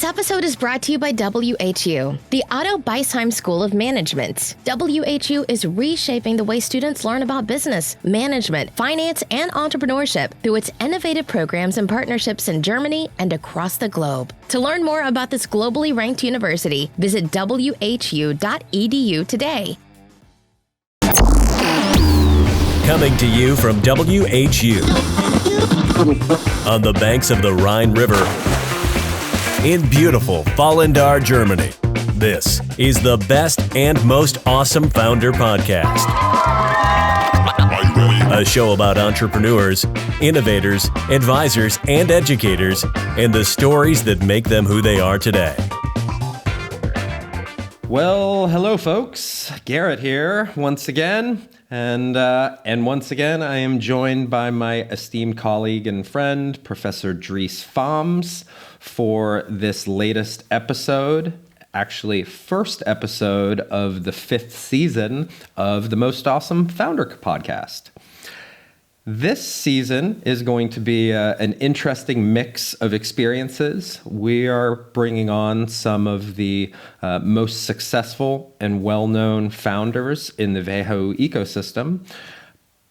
This episode is brought to you by WHU, the Otto Beisheim School of Management. WHU is reshaping the way students learn about business, management, finance, and entrepreneurship through its innovative programs and partnerships in Germany and across the globe. To learn more about this globally ranked university, visit whu.edu today. Coming to you from WHU on the banks of the Rhine River in beautiful Vallendar, Germany. This is the best and most awesome founder podcast. A show about entrepreneurs, innovators, advisors, and educators, and the stories that make them who they are today. Well, hello folks. Gerrit here once again. And once again, I am joined by my esteemed colleague and friend, Professor Dries Faems, for this latest episode, actually first episode of the 5th season of the Most Awesome Founder podcast. This season is going to be an interesting mix of experiences. We are bringing on some of the most successful and well-known founders in the WHU ecosystem,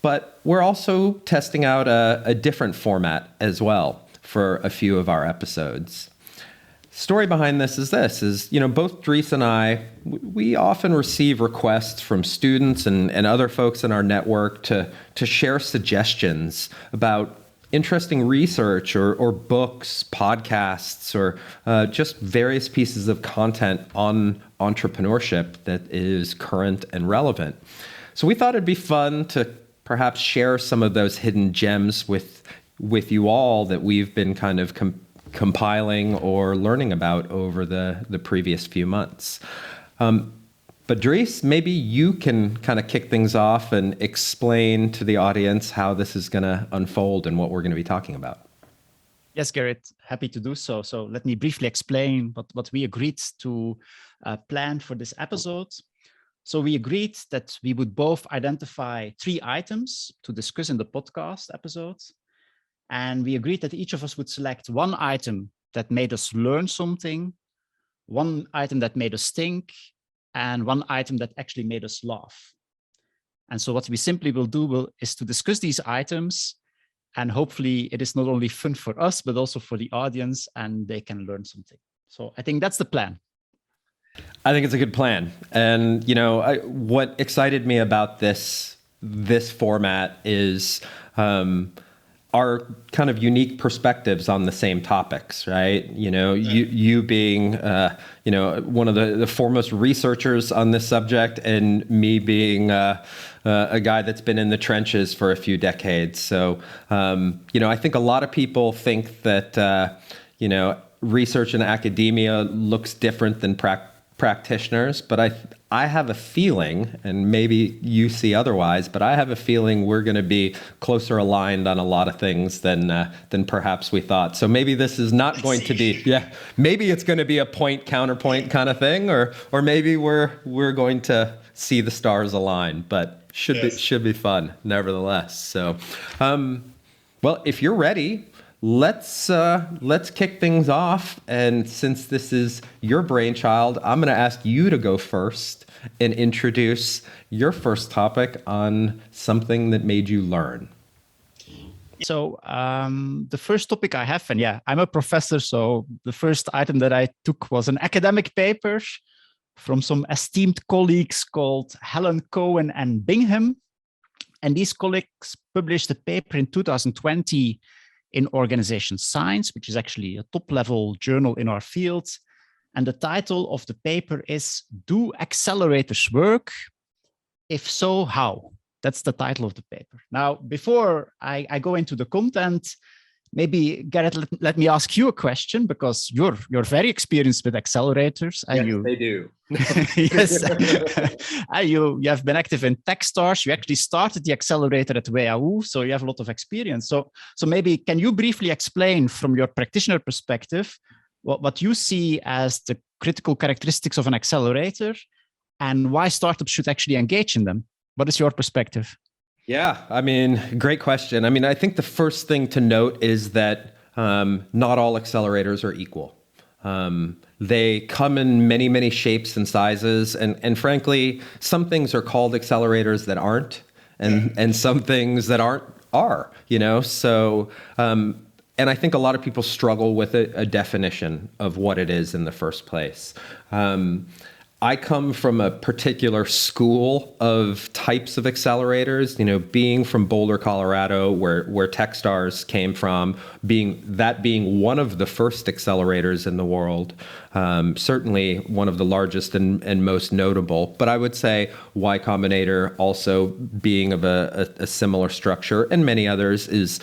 but we're also testing out a different format as well for a few of our episodes. Story behind this is both Dries and I, we often receive requests from students and other folks in our network to share suggestions about interesting research or books, podcasts, or just various pieces of content on entrepreneurship that is current and relevant. So we thought it'd be fun to perhaps share some of those hidden gems with you all that we've been kind of compiling or learning about over the previous few months. But Dries, maybe you can kind of kick things off and explain to the audience how this is going to unfold and what we're going to be talking about. Yes, Gerrit, happy to do so. So let me briefly explain what we agreed to plan for this episode. So we agreed that we would both identify 3 items to discuss in the podcast episode. And we agreed that each of us would select 1 item that made us learn something, 1 item that made us think, and 1 item that actually made us laugh. And so what we simply will do is to discuss these items, and hopefully it is not only fun for us, but also for the audience, and they can learn something. So I think that's the plan. I think it's a good plan. And, what excited me about this format is our kind of unique perspectives on the same topics, right? You being, one of the foremost researchers on this subject, and me being a guy that's been in the trenches for a few decades. So, I think a lot of people think that, research in academia looks different than practitioners, but I have a feeling, and maybe you see otherwise, but I have a feeling we're going to be closer aligned on a lot of things than perhaps we thought. So maybe this is not going to be, maybe it's going to be a point counterpoint kind of thing, or maybe we're going to see the stars align, but should be fun nevertheless. So, well, if you're ready, let's kick things off. And since this is your brainchild, I'm going to ask you to go first and introduce your first topic on something that made you learn. So the first topic I have, and I'm a professor, so the first item that I took was an academic paper from some esteemed colleagues called Helen Cohen and Bingham. And these colleagues published a paper in 2020 in Organization Science, which is actually a top-level journal in our field. And the title of the paper is, "Do Accelerators Work? If so, how?" That's the title of the paper. Now, before I go into the content, maybe, Gerrit, let me ask you a question, because you're very experienced with accelerators. Yes, they do. Yes. You have been active in Techstars. You actually started the accelerator at WHU, so you have a lot of experience. So maybe can you briefly explain from your practitioner perspective what you see as the critical characteristics of an accelerator and why startups should actually engage in them? What is your perspective? Yeah, great question. I think the first thing to note is that not all accelerators are equal. They come in many, many shapes and sizes. And frankly, some things are called accelerators that aren't, and some things that aren't are, So, and I think a lot of people struggle with a definition of what it is in the first place. I come from a particular school of types of accelerators, being from Boulder, Colorado, where Techstars came from, being one of the first accelerators in the world, certainly one of the largest and most notable. But I would say Y Combinator also being of a similar structure, and many others, is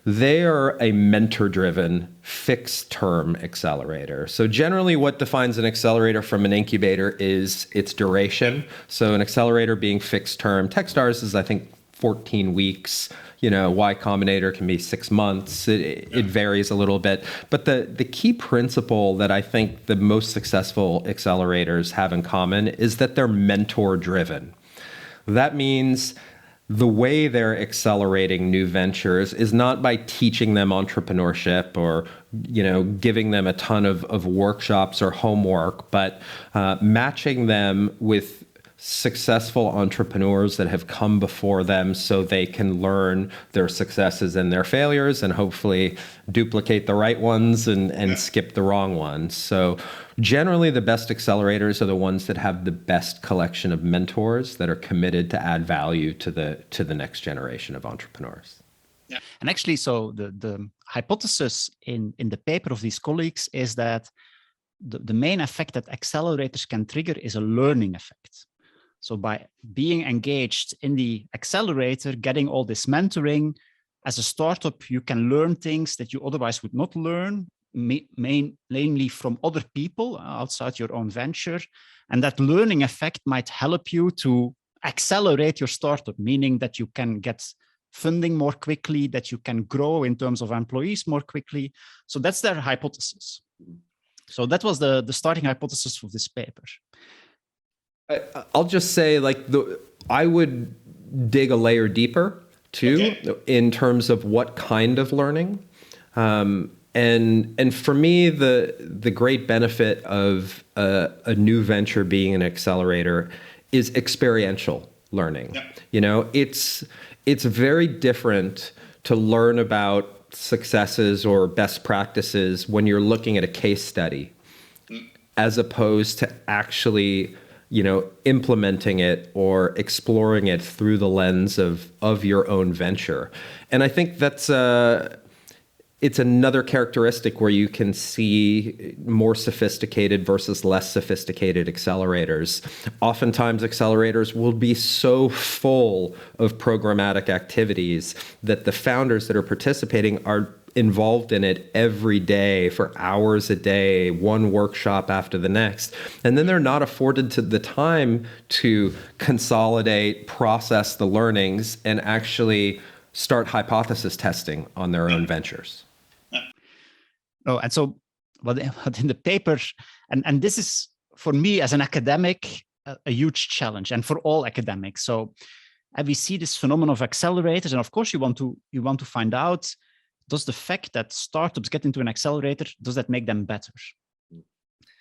they are a mentor-driven, fixed-term accelerator. So generally what defines an accelerator from an incubator is its duration. So an accelerator being fixed-term. Techstars is, I think, 14 weeks. Y Combinator can be 6 months. It varies a little bit. But the key principle that I think the most successful accelerators have in common is that they're mentor-driven. That means the way they're accelerating new ventures is not by teaching them entrepreneurship or, giving them a ton of workshops or homework, but matching them with successful entrepreneurs that have come before them so they can learn their successes and their failures and hopefully duplicate the right ones and skip the wrong ones. So generally the best accelerators are the ones that have the best collection of mentors that are committed to add value to the next generation of entrepreneurs. Yeah. And actually, so the hypothesis in the paper of these colleagues is that the main effect that accelerators can trigger is a learning effect. So by being engaged in the accelerator, getting all this mentoring, as a startup, you can learn things that you otherwise would not learn, mainly from other people outside your own venture. And that learning effect might help you to accelerate your startup, meaning that you can get funding more quickly, that you can grow in terms of employees more quickly. So that's their hypothesis. So that was the starting hypothesis of this paper. I'll just say, I would dig a layer deeper too, in terms of what kind of learning. And for me, the great benefit of a new venture being an accelerator is experiential learning. Yeah. It's very different to learn about successes or best practices when you're looking at a case study, as opposed to actually implementing it or exploring it through the lens of your own venture. And I think that's it's another characteristic where you can see more sophisticated versus less sophisticated accelerators. Oftentimes accelerators will be so full of programmatic activities that the founders that are participating are involved in it every day for hours a day, one workshop after the next. And then they're not afforded the time to consolidate, process the learnings, and actually start hypothesis testing on their own ventures. Oh, and so what in the paper, and this is for me as an academic, a huge challenge, and for all academics. So we see this phenomenon of accelerators, and of course you want to find out, does the fact that startups get into an accelerator, does that make them better?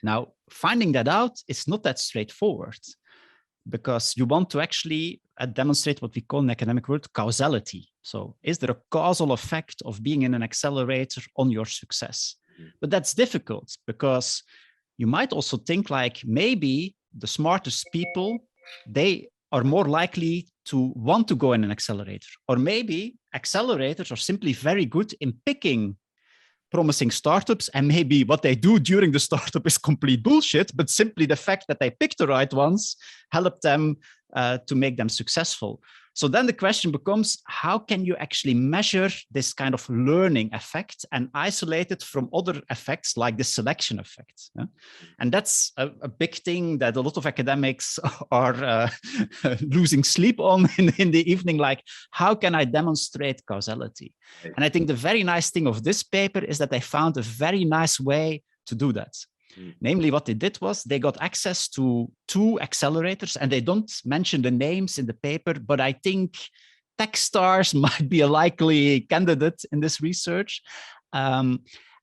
Now, finding that out is not that straightforward, because you want to actually demonstrate what we call in the academic world causality. So is there a causal effect of being in an accelerator on your success? But that's difficult, because you might also think maybe the smartest people, they are more likely to want to go in an accelerator, or maybe accelerators are simply very good in picking promising startups, and maybe what they do during the startup is complete bullshit, but simply the fact that they pick the right ones help them to make them successful. So then the question becomes, how can you actually measure this kind of learning effect and isolate it from other effects like the selection effect? And that's a big thing that a lot of academics are losing sleep on in the evening, how can I demonstrate causality? And I think the very nice thing of this paper is that they found a very nice way to do that. Namely, what they did was they got access to 2 accelerators, and they don't mention the names in the paper, but I think Techstars might be a likely candidate in this research. And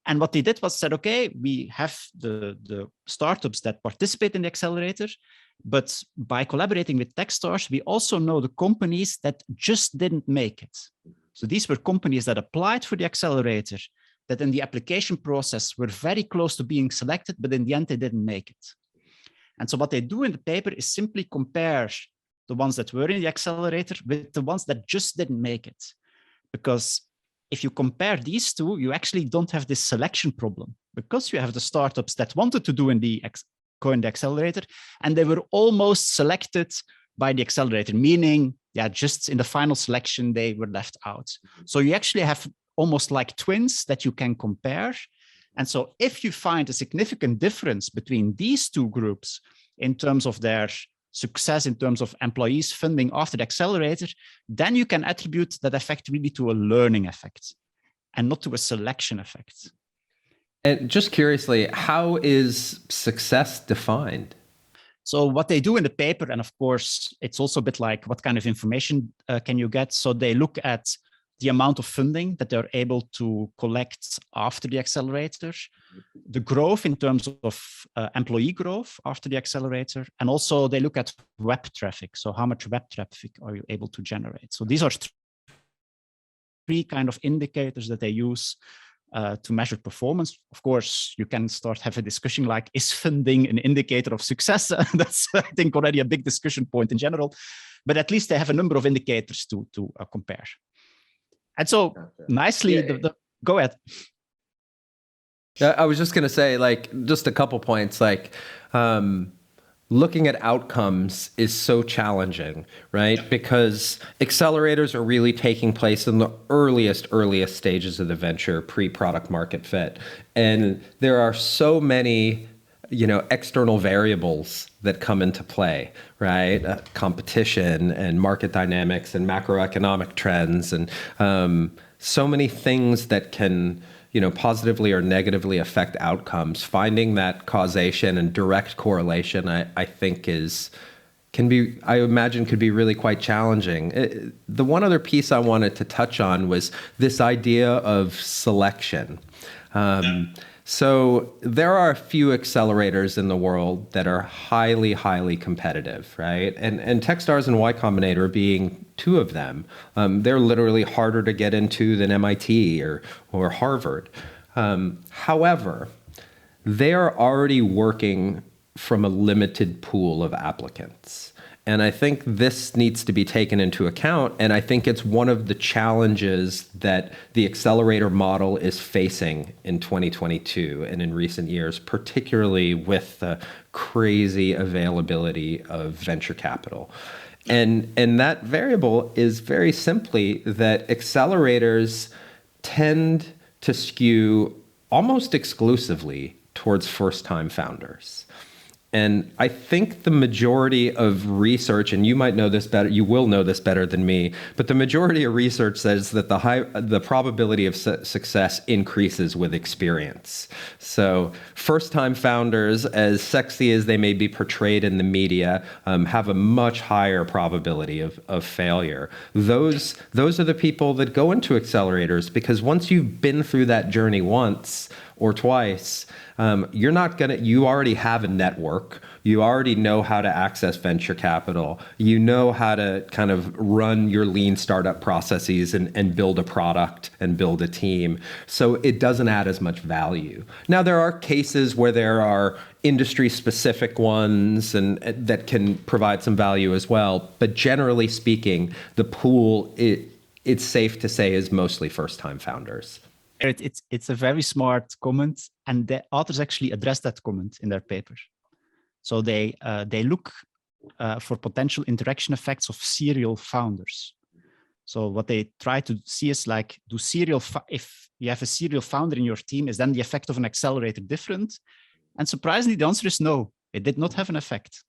And what they did was said, okay, we have the startups that participate in the accelerator, but by collaborating with Techstars, we also know the companies that just didn't make it. So these were companies that applied for the accelerator, that in the application process were very close to being selected, but in the end, they didn't make it. And so what they do in the paper is simply compare the ones that were in the accelerator with the ones that just didn't make it. Because if you compare these two, you actually don't have this selection problem, because you have the startups that wanted to do go in the accelerator, and they were almost selected by the accelerator, meaning, just in the final selection, they were left out. So you actually have almost like twins that you can compare. And so if you find a significant difference between these two groups in terms of their success, in terms of employees funding after the accelerator, then you can attribute that effect really to a learning effect and not to a selection effect. And just curiously, how is success defined? So what they do in the paper, and of course, it's also a bit like what kind of information can you get? So they look at the amount of funding that they're able to collect after the accelerator, the growth in terms of employee growth after the accelerator, and also they look at web traffic. So how much web traffic are you able to generate? So these are three kind of indicators that they use to measure performance. Of course, you can start have a discussion like, is funding an indicator of success? That's, I think, already a big discussion point in general, but at least they have a number of indicators to compare. And so nicely, go ahead. Yeah, I was just going to say, like, just a couple points, like, looking at outcomes is so challenging, right? Because accelerators are really taking place in the earliest stages of the venture, pre-product market fit. And there are so many, external variables that come into play, right? Competition and market dynamics and macroeconomic trends and so many things that can positively or negatively affect outcomes. Finding that causation and direct correlation, I think I imagine could be really quite challenging. The one other piece I wanted to touch on was this idea of selection. So there are a few accelerators in the world that are highly, highly competitive, right? And Techstars and Y Combinator being two of them. They're literally harder to get into than MIT or Harvard. However, they're already working from a limited pool of applicants. And I think this needs to be taken into account. And I think it's one of the challenges that the accelerator model is facing in 2022 and in recent years, particularly with the crazy availability of venture capital. And that variable is very simply that accelerators tend to skew almost exclusively towards first-time founders. And I think the majority of research, and you might know this better, you will know this better than me, but the majority of research says that the probability of success increases with experience. So first-time founders, as sexy as they may be portrayed in the media, have a much higher probability of failure. Those are the people that go into accelerators, because once you've been through that journey once or twice, you already have a network. You already know how to access venture capital. You know how to kind of run your lean startup processes and build a product and build a team. So it doesn't add as much value. Now, there are cases where there are industry-specific ones and that can provide some value as well. But generally speaking, the pool, it's safe to say, is mostly first-time founders. It's a very smart comment, and the authors actually address that comment in their paper. So they look for potential interaction effects of serial founders. So what they try to see is like, if you have a serial founder in your team, is then the effect of an accelerator different? And surprisingly, the answer is no, it did not have an effect.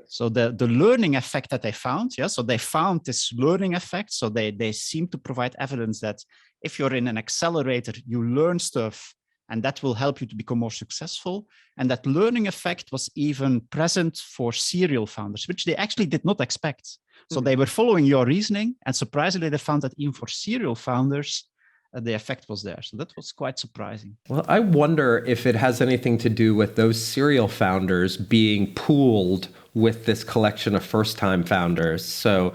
So the learning effect that they found, so they found this learning effect. So they seem to provide evidence that if you're in an accelerator, you learn stuff, and that will help you to become more successful. And that learning effect was even present for serial founders, which they actually did not expect. So they were following your reasoning, and surprisingly, they found that even for serial founders, the effect was there. So that was quite surprising. Well, I wonder if it has anything to do with those serial founders being pooled with this collection of first-time founders. So,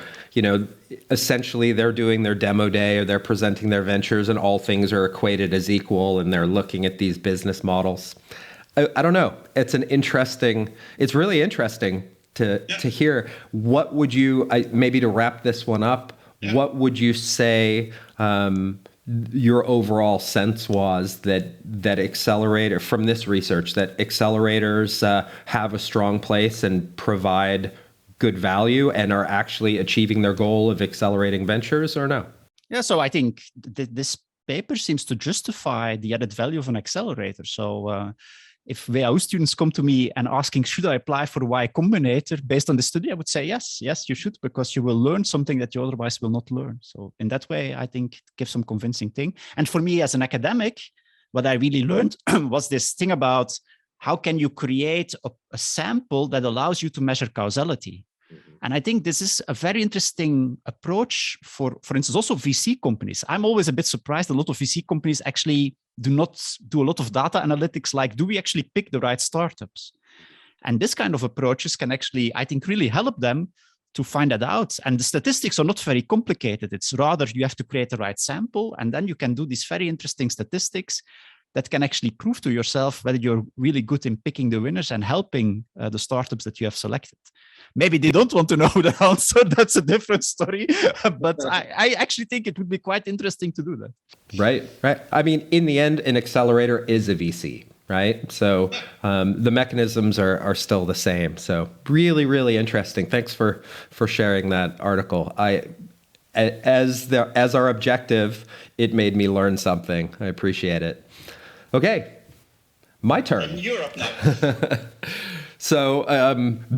essentially they're doing their demo day or they're presenting their ventures and all things are equated as equal and they're looking at these business models. I don't know. It's really interesting to hear. What would you, maybe to wrap this one up, what would you say your overall sense was that accelerator from this research, that accelerators have a strong place and provide good value and are actually achieving their goal of accelerating ventures, or no? Yeah, so I think this paper seems to justify the added value of an accelerator. So if WHU students come to me and asking, should I apply for Y Combinator based on the study, I would say, yes, you should, because you will learn something that you otherwise will not learn. So in that way, I think it gives some convincing thing. And for me as an academic, what I really learned was this thing about how can you create a sample that allows you to measure causality. And I think this is a very interesting approach for instance, also VC companies. I'm always a bit surprised a lot of VC companies actually do not do a lot of data analytics, like do we actually pick the right startups? And this kind of approaches can actually, I think, really help them to find that out. And the statistics are not very complicated. It's rather you have to create the right sample, and then you can do these very interesting statistics that can actually prove to yourself whether you're really good in picking the winners and helping the startups that you have selected. Maybe they don't want to know the answer. That's a different story. But I actually think it would be quite interesting to do that. Right. I mean, in the end, an accelerator is a VC, right? So the mechanisms are still the same. So really, really interesting. Thanks for sharing that article. As our objective, it made me learn something. I appreciate it. Okay, my turn. In Europe now. So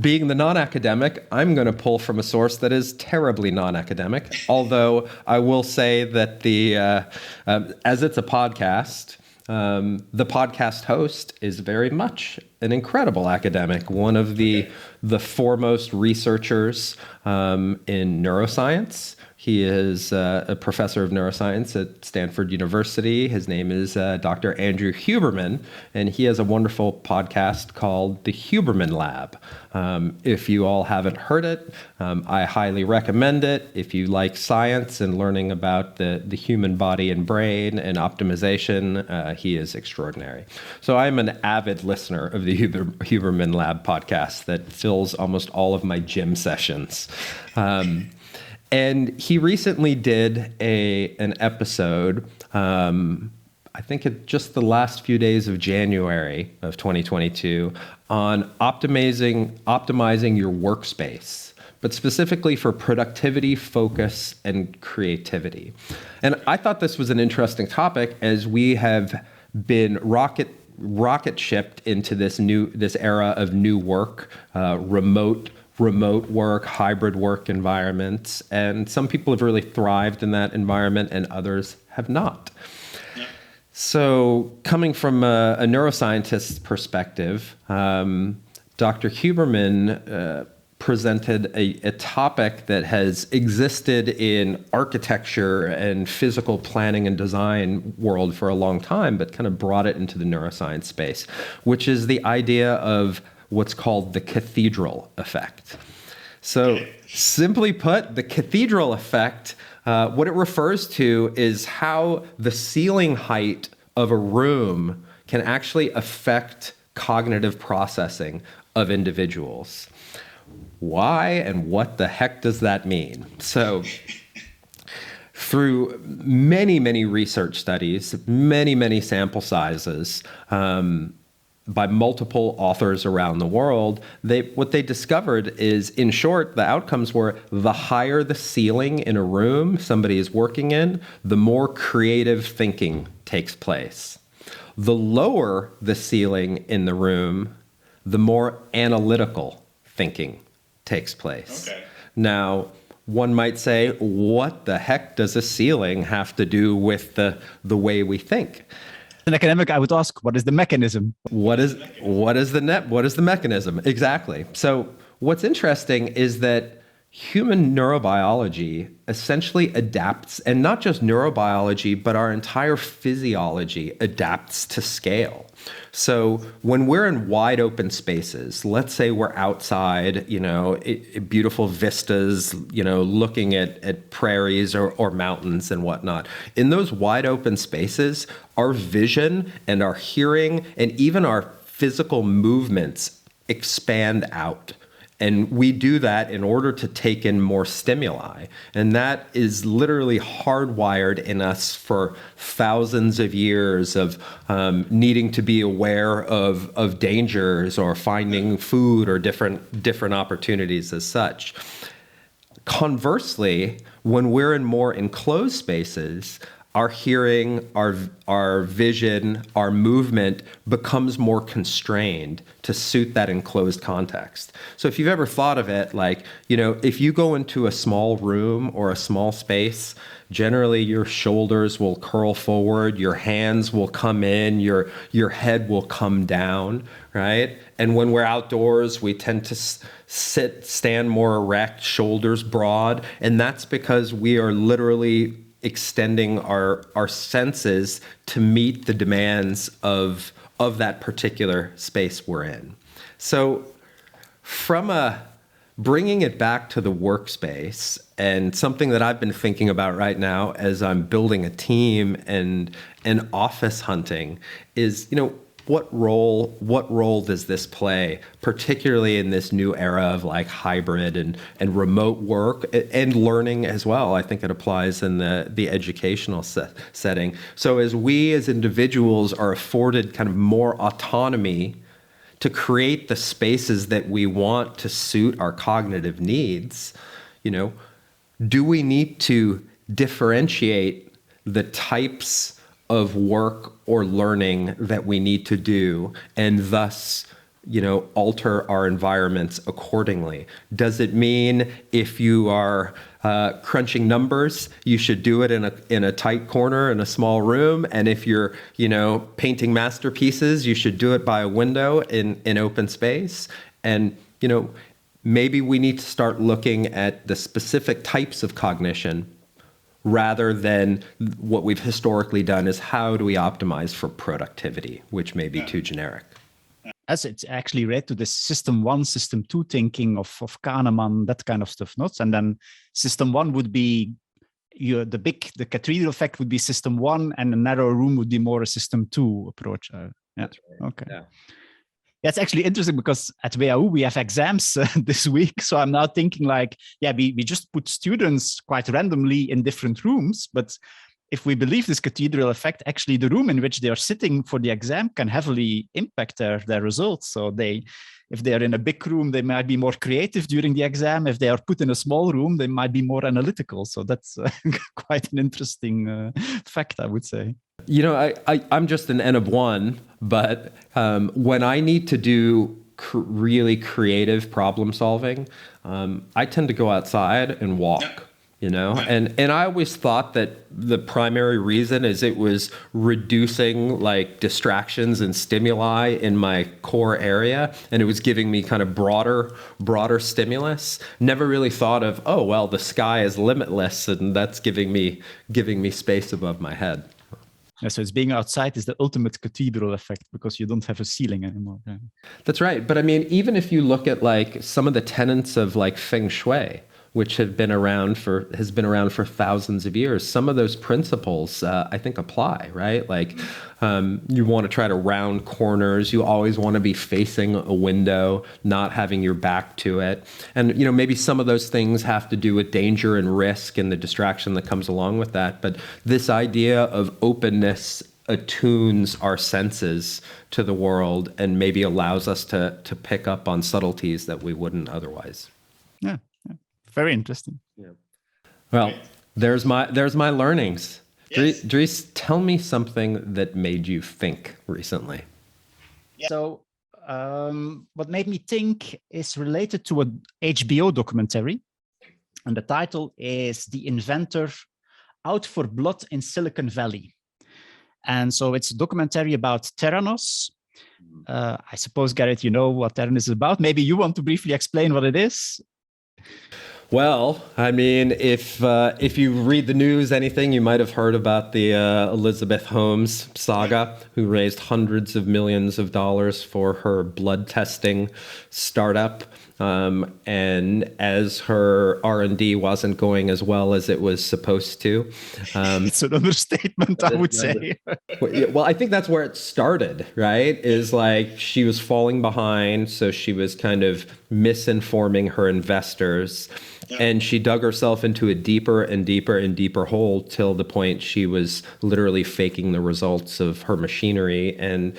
being the non-academic, I'm going to pull from a source that is terribly non-academic, although I will say that as it's a podcast, the podcast host is very much an incredible academic, one of the foremost researchers in neuroscience. He is a professor of neuroscience at Stanford University. His name is Dr. Andrew Huberman, and he has a wonderful podcast called The Huberman Lab. If you all haven't heard it, I highly recommend it. If you like science and learning about the human body and brain and optimization, he is extraordinary. So I'm an avid listener of the Huberman Lab podcast that fills almost all of my gym sessions. And he recently did an episode, I think just the last few days of January of 2022, on optimizing your workspace, but specifically for productivity, focus, and creativity. And I thought this was an interesting topic, as we have been rocket shipped into this era of new work, remote work, hybrid work environments, and some people have really thrived in that environment and others have not. Yeah. So coming from a neuroscientist's perspective, Dr. Huberman presented a topic that has existed in architecture and physical planning and design world for a long time, but kind of brought it into the neuroscience space, which is the idea of what's called the cathedral effect. So simply put, the cathedral effect, what it refers to is how the ceiling height of a room can actually affect cognitive processing of individuals. Why and what the heck does that mean? So through many, many research studies, many sample sizes, by multiple authors around the world, what they discovered is, in short, the outcomes were the higher the ceiling in a room somebody is working in, the more creative thinking takes place. The lower the ceiling in the room, the more analytical thinking takes place. Okay. Now, one might say, what the heck does a ceiling have to do with the way we think? An academic, I would ask, what is the mechanism? What is the mechanism? Exactly. So what's interesting is that human neurobiology essentially adapts, and not just neurobiology, but our entire physiology adapts to scale. So when we're in wide open spaces, let's say we're outside, beautiful vistas, looking at prairies or mountains and whatnot. In those wide open spaces, our vision and our hearing and even our physical movements expand out. And we do that in order to take in more stimuli. And that is literally hardwired in us for thousands of years of needing to be aware of dangers or finding food or different opportunities as such. Conversely, when we're in more enclosed spaces, our hearing, our vision, our movement becomes more constrained to suit that enclosed context. So if you've ever thought of it, if you go into a small room or a small space, generally your shoulders will curl forward, your hands will come in, your head will come down, right? And when we're outdoors, we tend to stand more erect, shoulders broad, and that's because we are literally extending our senses to meet the demands of that particular space we're in. So from bringing it back to the workspace, and something that I've been thinking about right now as I'm building a team and office hunting is, what role does this play, particularly in this new era of hybrid and remote work and learning as well? I think it applies in the educational setting. So as we as individuals are afforded kind of more autonomy to create the spaces that we want to suit our cognitive needs, do we need to differentiate the types of work or learning that we need to do, and thus, alter our environments accordingly? Does it mean if you are crunching numbers, you should do it in a tight corner in a small room, and if you're, painting masterpieces, you should do it by a window in open space? And, maybe we need to start looking at the specific types of cognition rather than what we've historically done is how do we optimize for productivity, which may be too generic. As it's actually related to this system 1, system 2 thinking of Kahneman, that kind of stuff, not? And then system 1 would be the cathedral effect would be system 1, and a narrow room would be more a system 2 approach. That's right. Okay. Yeah. That's actually interesting because at WHU we have exams this week. So I'm now thinking we just put students quite randomly in different rooms. But if we believe this cathedral effect, actually the room in which they are sitting for the exam can heavily impact their results. So if they're in a big room, they might be more creative during the exam. If they are put in a small room, they might be more analytical. So that's quite an interesting fact, I would say. I'm just an N of 1, but when I need to do really creative problem solving, I tend to go outside and walk. And I always thought that the primary reason is it was reducing distractions and stimuli in my core area, and it was giving me kind of broader stimulus. Never really thought of, the sky is limitless, and that's giving me space above my head. Yeah, so it's being outside is the ultimate cathedral effect because you don't have a ceiling anymore. Yeah. That's right. But I mean, even if you look at some of the tenets of feng shui, which has been around for thousands of years, some of those principles I think apply, right? You want to try to round corners. You always want to be facing a window, not having your back to it. And maybe some of those things have to do with danger and risk and the distraction that comes along with that. But this idea of openness attunes our senses to the world and maybe allows us to pick up on subtleties that we wouldn't otherwise. Yeah. Very interesting. Yeah. Well, there's my learnings. Yes. Dries, tell me something that made you think recently. Yeah. So what made me think is related to an HBO documentary. And the title is The Inventor Out for Blood in Silicon Valley. And so it's a documentary about Theranos. I suppose, Gerrit, you know what Theranos is about. Maybe you want to briefly explain what it is? Well, I mean, if you read the news, anything, you might have heard about the Elizabeth Holmes saga, who raised hundreds of millions of dollars for her blood testing startup. And as her R&D wasn't going as well as it was supposed to. It's an understatement, I would say. Well, I think that's where it started, right? Is like she was falling behind, so she was kind of misinforming her investors. And she dug herself into a deeper and deeper and deeper hole till the point she was literally faking the results of her machinery, and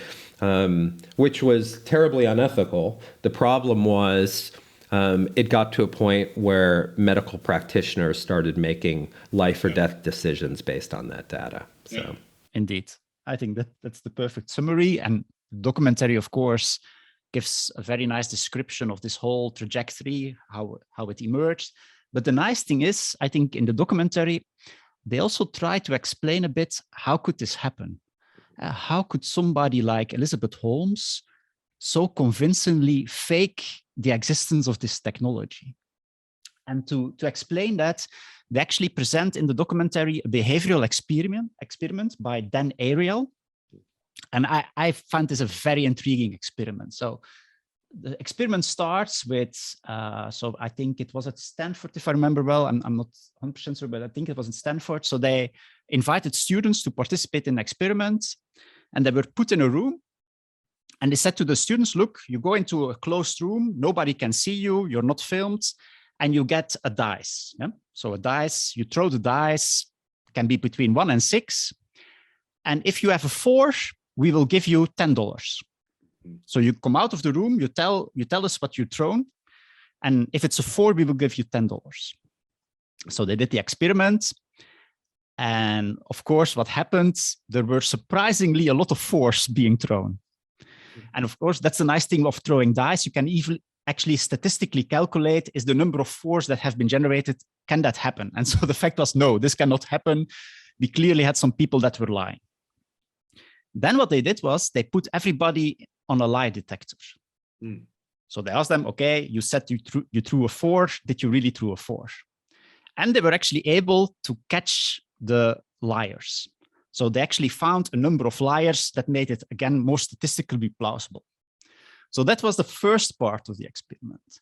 which was terribly unethical. The problem was it got to a point where medical practitioners started making life or death decisions based on that data. So, indeed, I think that's the perfect summary. And the documentary, of course, gives a very nice description of this whole trajectory, how it emerged. But the nice thing is, I think in the documentary, they also try to explain a bit, how could this happen? How could somebody like Elizabeth Holmes so convincingly fake the existence of this technology? And to explain that, they actually present in the documentary a behavioral experiment by Dan Ariely. And I found this a very intriguing experiment. So the experiment starts with, so I think it was at Stanford, if I remember well. I'm not 100% sure, but I think it was in Stanford. So they invited students to participate in an experiment, and they were put in a room. And they said to the students, look, you go into a closed room, nobody can see you, you're not filmed, and you get a dice. Yeah? So a dice, you throw the dice, can be between 1 and 6. And if you have a 4, we will give you $10. So you come out of the room, you tell us what you've thrown. And if it's a 4, we will give you $10. So they did the experiment. And of course, what happened, there were surprisingly a lot of 4s being thrown. And of course, that's the nice thing of throwing dice. You can even actually statistically calculate, is the number of 4s that have been generated, can that happen? And so the fact was, no, this cannot happen. We clearly had some people that were lying. Then what they did was they put everybody on a lie detector. So they asked them, okay, you said you threw a 4. Did you really throw a 4? And they were actually able to catch the liars. So they actually found a number of liars that made it, again, more statistically plausible. So that was the first part of the experiment.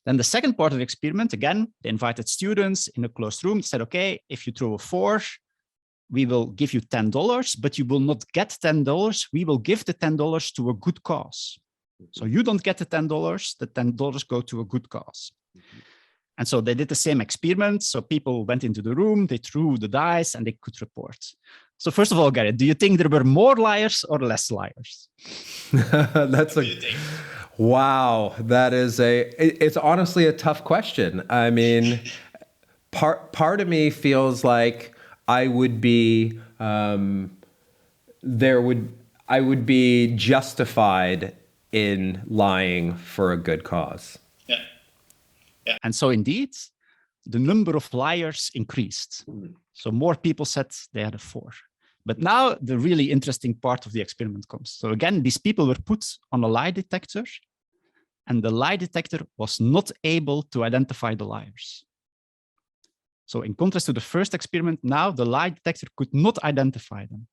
Then the second part of the experiment, again, they invited students in a closed room, said, okay, if you throw a 4, we will give you $10, but you will not get $10. We will give the $10 to a good cause. So you don't get the $10 go to a good cause. And so they did the same experiment. So people went into the room, they threw the dice, and they could report. So first of all, Gerrit, do you think there were more liars or less liars? Wow. That is it's honestly a tough question. I mean, part of me feels like I would be justified in lying for a good cause. Yeah. And so indeed, the number of liars increased. So more people said they had a 4. But now the really interesting part of the experiment comes. So again, these people were put on a lie detector, and the lie detector was not able to identify the liars. So in contrast to the first experiment, now the lie detector could not identify them.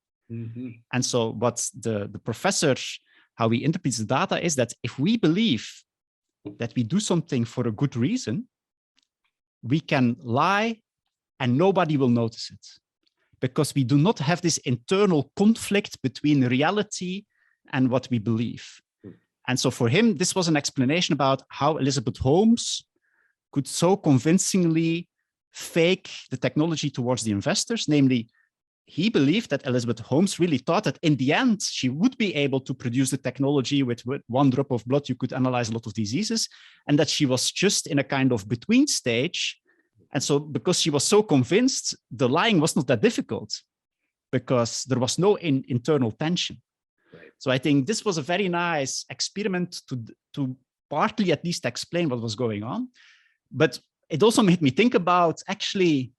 And so what the professor, how he interprets the data is that if we believe that we do something for a good reason, we can lie and nobody will notice it, because we do not have this internal conflict between reality and what we believe. And so for him, this was an explanation about how Elizabeth Holmes could so convincingly fake the technology towards the investors. Namely, he believed that Elizabeth Holmes really thought that in the end, she would be able to produce the technology with 1 drop of blood, you could analyze a lot of diseases, and that she was just in a kind of between stage. And so because she was so convinced, the lying was not that difficult because there was no internal tension. Right. So I think this was a very nice experiment to partly at least explain what was going on. But it also made me think about actually,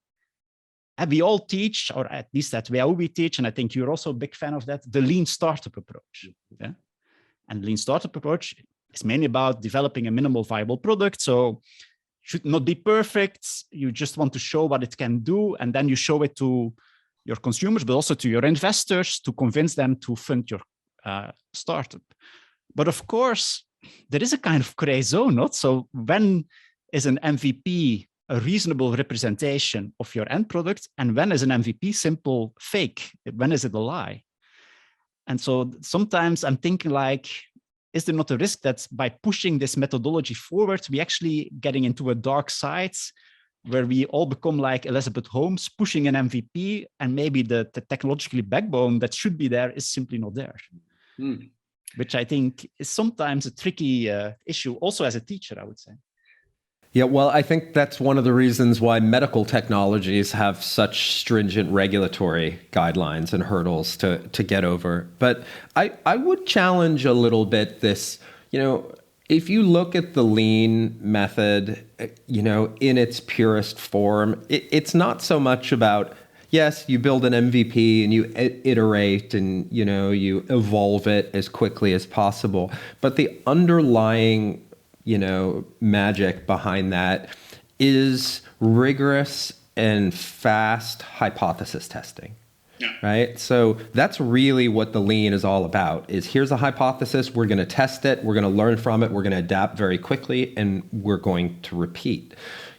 we all teach, or at least at WHU we teach, and I think you're also a big fan of that, the lean startup approach. Yeah? And lean startup approach is mainly about developing a minimal viable product. So should not be perfect. You just want to show what it can do, and then you show it to your consumers, but also to your investors to convince them to fund your startup. But of course, there is a kind of gray zone, not? So when is an MVP a reasonable representation of your end product, and when is an MVP simple fake? When is it a lie? And so sometimes I'm thinking like, is there not a risk that by pushing this methodology forward, we actually getting into a dark side where we all become like Elizabeth Holmes, pushing an MVP, and maybe the technological backbone that should be there is simply not there, which I think is sometimes a tricky issue, also as a teacher, I would say. Yeah, well, I think that's one of the reasons why medical technologies have such stringent regulatory guidelines and hurdles to get over. But I would challenge a little bit this, if you look at the lean method, in its purest form, it's not so much about, yes, you build an MVP and you iterate and, you evolve it as quickly as possible. But the underlying magic behind that is rigorous and fast hypothesis testing. Yeah. Right? So that's really what the lean is all about, is here's a hypothesis, we're going to test it, we're going to learn from it, we're going to adapt very quickly, and we're going to repeat.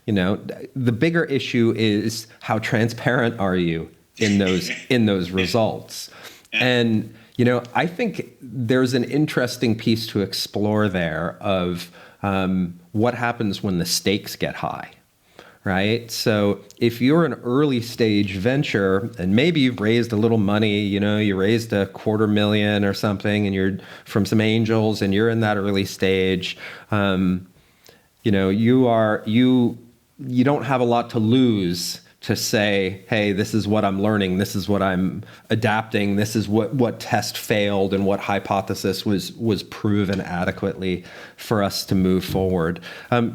The bigger issue is how transparent are you in those results. Yeah. And, I think there's an interesting piece to explore there of what happens when the stakes get high, right? So if you're an early stage venture and maybe you've raised a little money, you raised $250,000 or something, and you're from some angels and you're in that early stage, you don't have a lot to lose to say, hey, this is what I'm learning, this is what I'm adapting, this is what test failed and what hypothesis was proven adequately for us to move forward.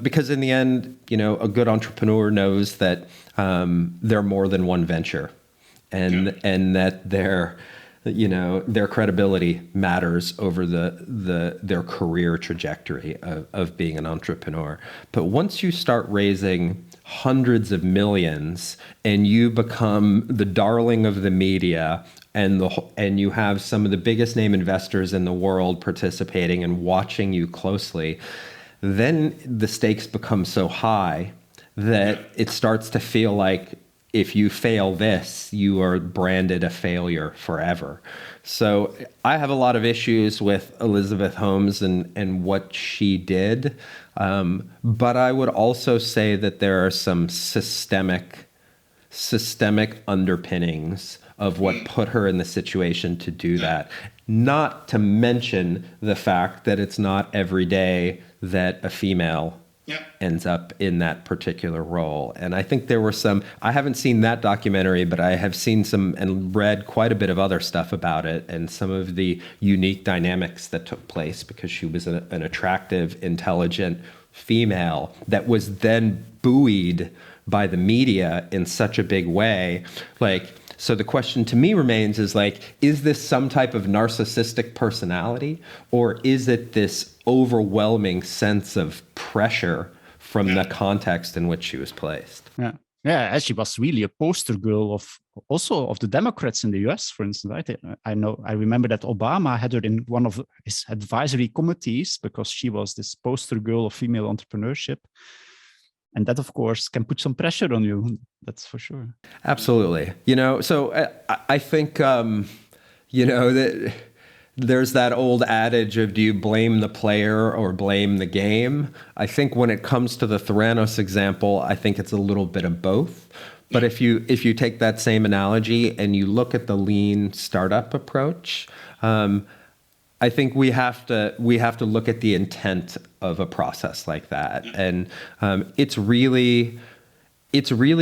Because in the end, a good entrepreneur knows that they're more than one venture, and that their credibility matters over their career trajectory of being an entrepreneur. But once you start raising hundreds of millions and you become the darling of the media, and you have some of the biggest name investors in the world participating and watching you closely, then the stakes become so high that it starts to feel like if you fail this, you are branded a failure forever. So I have a lot of issues with Elizabeth Holmes and what she did. But I would also say that there are some systemic underpinnings of what put her in the situation to do that. Not to mention the fact that it's not every day that a female ends up in that particular role. And I think there were I haven't seen that documentary, but I have seen some and read quite a bit of other stuff about it and some of the unique dynamics that took place because she was an attractive, intelligent female that was then buoyed by the media in such a big way. So the question to me remains is this some type of narcissistic personality, or is it this overwhelming sense of pressure from the context in which she was placed? Yeah, she was really a poster girl of the Democrats in the US, for instance. Right? I remember that Obama had her in one of his advisory committees because she was this poster girl of female entrepreneurship. And that, of course, can put some pressure on you. That's for sure. Absolutely. So I think, that there's that old adage of, do you blame the player or blame the game? I think when it comes to the Theranos example, I think it's a little bit of both. But if you take that same analogy and you look at the lean startup approach, I think we have to look at the intent of a process like that, and it's really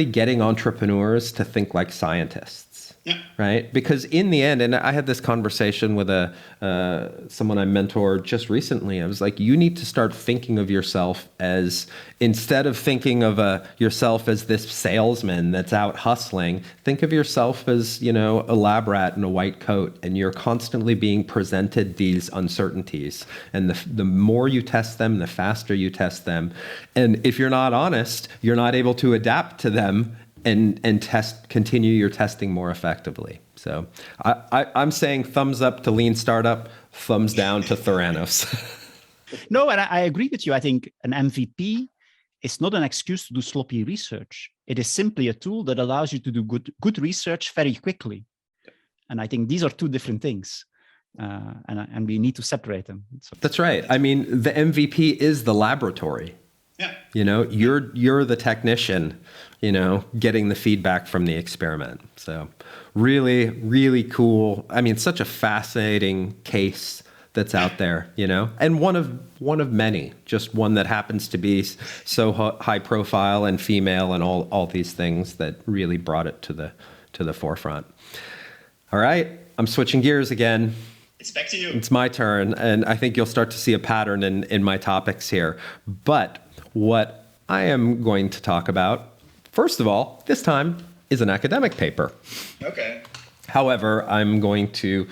getting entrepreneurs to think like scientists. Yeah. Right? Because in the end, and I had this conversation with someone I mentored just recently. I was like, you need to start thinking of yourself as, instead of thinking of yourself as this salesman that's out hustling, think of yourself as, a lab rat in a white coat, and you're constantly being presented these uncertainties. And the more you test them, the faster you test them. And if you're not honest, you're not able to adapt to them and continue your testing more effectively. So I'm saying thumbs up to lean startup, thumbs down to Theranos. No, and I agree with you. I think an MVP is not an excuse to do sloppy research. It is simply a tool that allows you to do good research very quickly. And I think these are two different things. And we need to separate them. So, that's right. I mean, the MVP is the laboratory. Yeah. You're the technician, getting the feedback from the experiment. So really, really cool. I mean, such a fascinating case that's out there, and one of many, just one that happens to be so high profile and female and all these things that really brought it to the forefront. All right, I'm switching gears again. It's back to you. It's my turn, and I think you'll start to see a pattern in my topics here. But what I am going to talk about, first of all, this time is an academic paper. Okay. However, I'm going to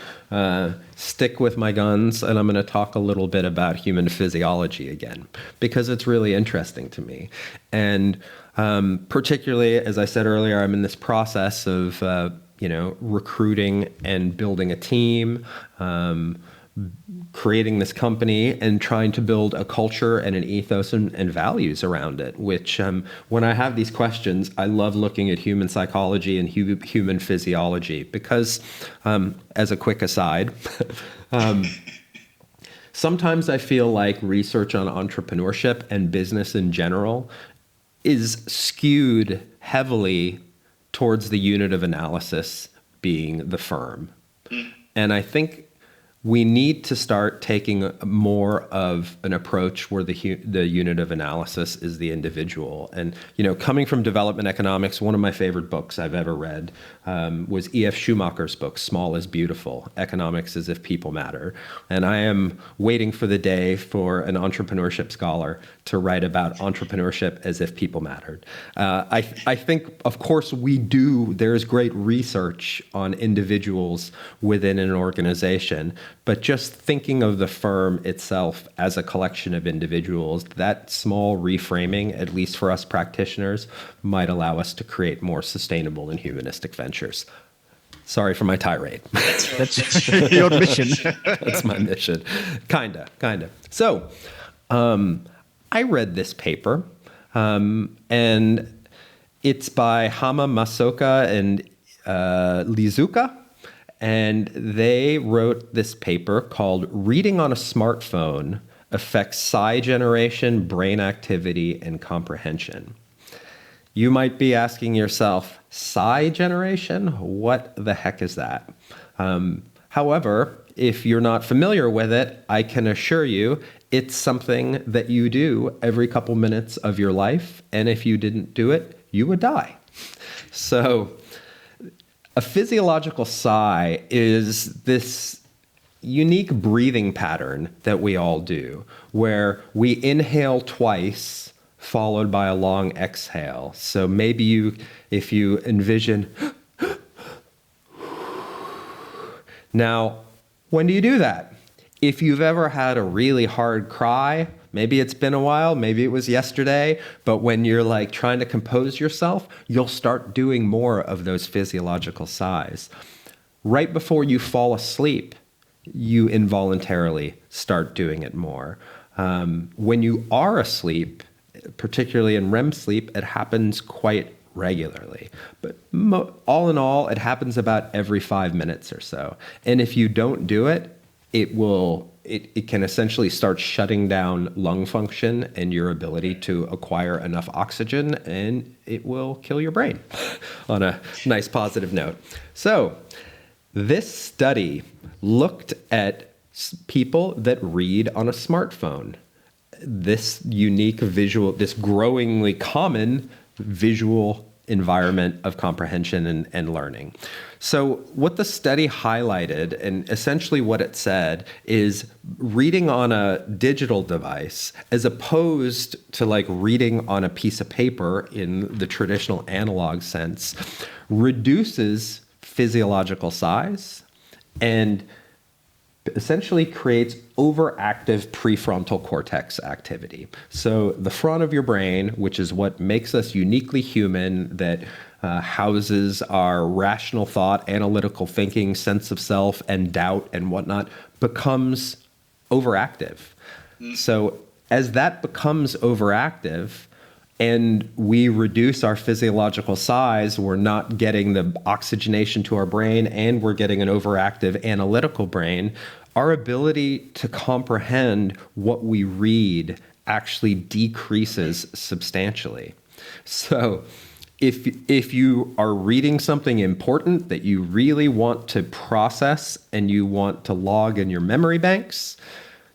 stick with my guns, and I'm going to talk a little bit about human physiology again, because it's really interesting to me. And particularly, as I said earlier, I'm in this process of recruiting and building a team, creating this company and trying to build a culture and an ethos and values around it, which when I have these questions, I love looking at human psychology and human physiology because, as a quick aside, sometimes I feel like research on entrepreneurship and business in general is skewed heavily towards the unit of analysis being the firm. And I think we need to start taking more of an approach where the unit of analysis is the individual. And, coming from development economics, one of my favorite books I've ever read was E.F. Schumacher's book, Small is Beautiful, Economics as if People Matter. And I am waiting for the day for an entrepreneurship scholar to write about entrepreneurship as if people mattered. I think, of course, there's great research on individuals within an organization, but just thinking of the firm itself as a collection of individuals, that small reframing, at least for us practitioners, might allow us to create more sustainable and humanistic ventures. Sorry for my tirade. that's your mission. That's my mission. Kinda. So, I read this paper, and it's by Hama Masoka and Lizuka. And they wrote this paper called Reading on a Smartphone Affects Psi Generation, Brain Activity, and Comprehension. You might be asking yourself, Psi generation? What the heck is that? However, if you're not familiar with it, I can assure you it's something that you do every couple minutes of your life. And if you didn't do it, you would die. So a physiological sigh is this unique breathing pattern that we all do, where we inhale twice, followed by a long exhale. So maybe if you envision, now, when do you do that? If you've ever had a really hard cry, maybe it's been a while, maybe it was yesterday, but when you're trying to compose yourself, you'll start doing more of those physiological sighs. Right before you fall asleep, you involuntarily start doing it more. When you are asleep, particularly in REM sleep, it happens quite regularly. But all in all, it happens about every 5 minutes or so. And if you don't do it, it can essentially start shutting down lung function and your ability to acquire enough oxygen, and it will kill your brain on a nice positive note. So this study looked at people that read on a smartphone. This unique visual, this growingly common visual environment of comprehension and learning. So what the study highlighted, and essentially what it said, is reading on a digital device as opposed to like reading on a piece of paper in the traditional analog sense reduces physiological size and essentially creates overactive prefrontal cortex activity. So the front of your brain, which is what makes us uniquely human, that houses our rational thought, analytical thinking, sense of self, and doubt and whatnot, becomes overactive. So as that becomes overactive, and we reduce our physiological size, we're not getting the oxygenation to our brain, and we're getting an overactive analytical brain, our ability to comprehend what we read actually decreases substantially. So if you are reading something important that you really want to process and you want to log in your memory banks,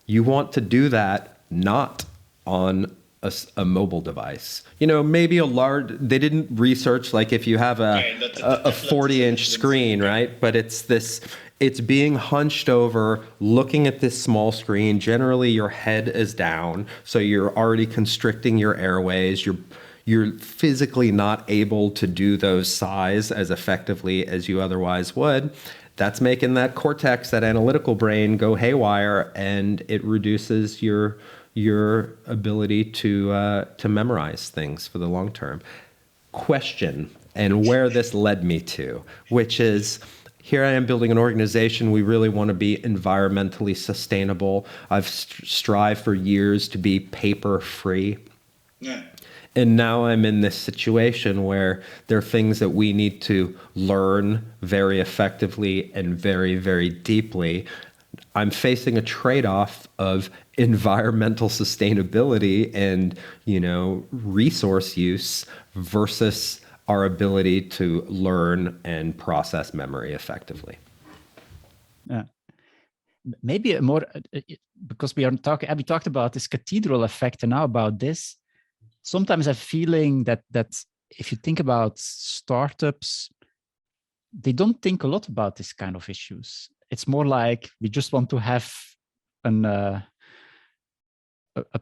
you want to do that not on a mobile device. You know, maybe they didn't research like if you have a 40-inch screen, right? But it's being hunched over, looking at this small screen. Generally, your head is down, so you're already constricting your airways. You're physically not able to do those sighs as effectively as you otherwise would. That's making that cortex, that analytical brain, go haywire, and it reduces your ability to memorize things for the long term. Question, and where this led me to, which is, here I am building an organization. We really want to be environmentally sustainable. I've strived for years to be paper free. Yeah. And now I'm in this situation where there are things that we need to learn very effectively and very, very deeply. I'm facing a trade-off of environmental sustainability and, resource use versus our ability to learn and process memory effectively. Yeah. Maybe a more, because we talked about this cathedral effect and now about this. Sometimes I'm feeling that if you think about startups, they don't think a lot about this kind of issues. It's more like we just want to have a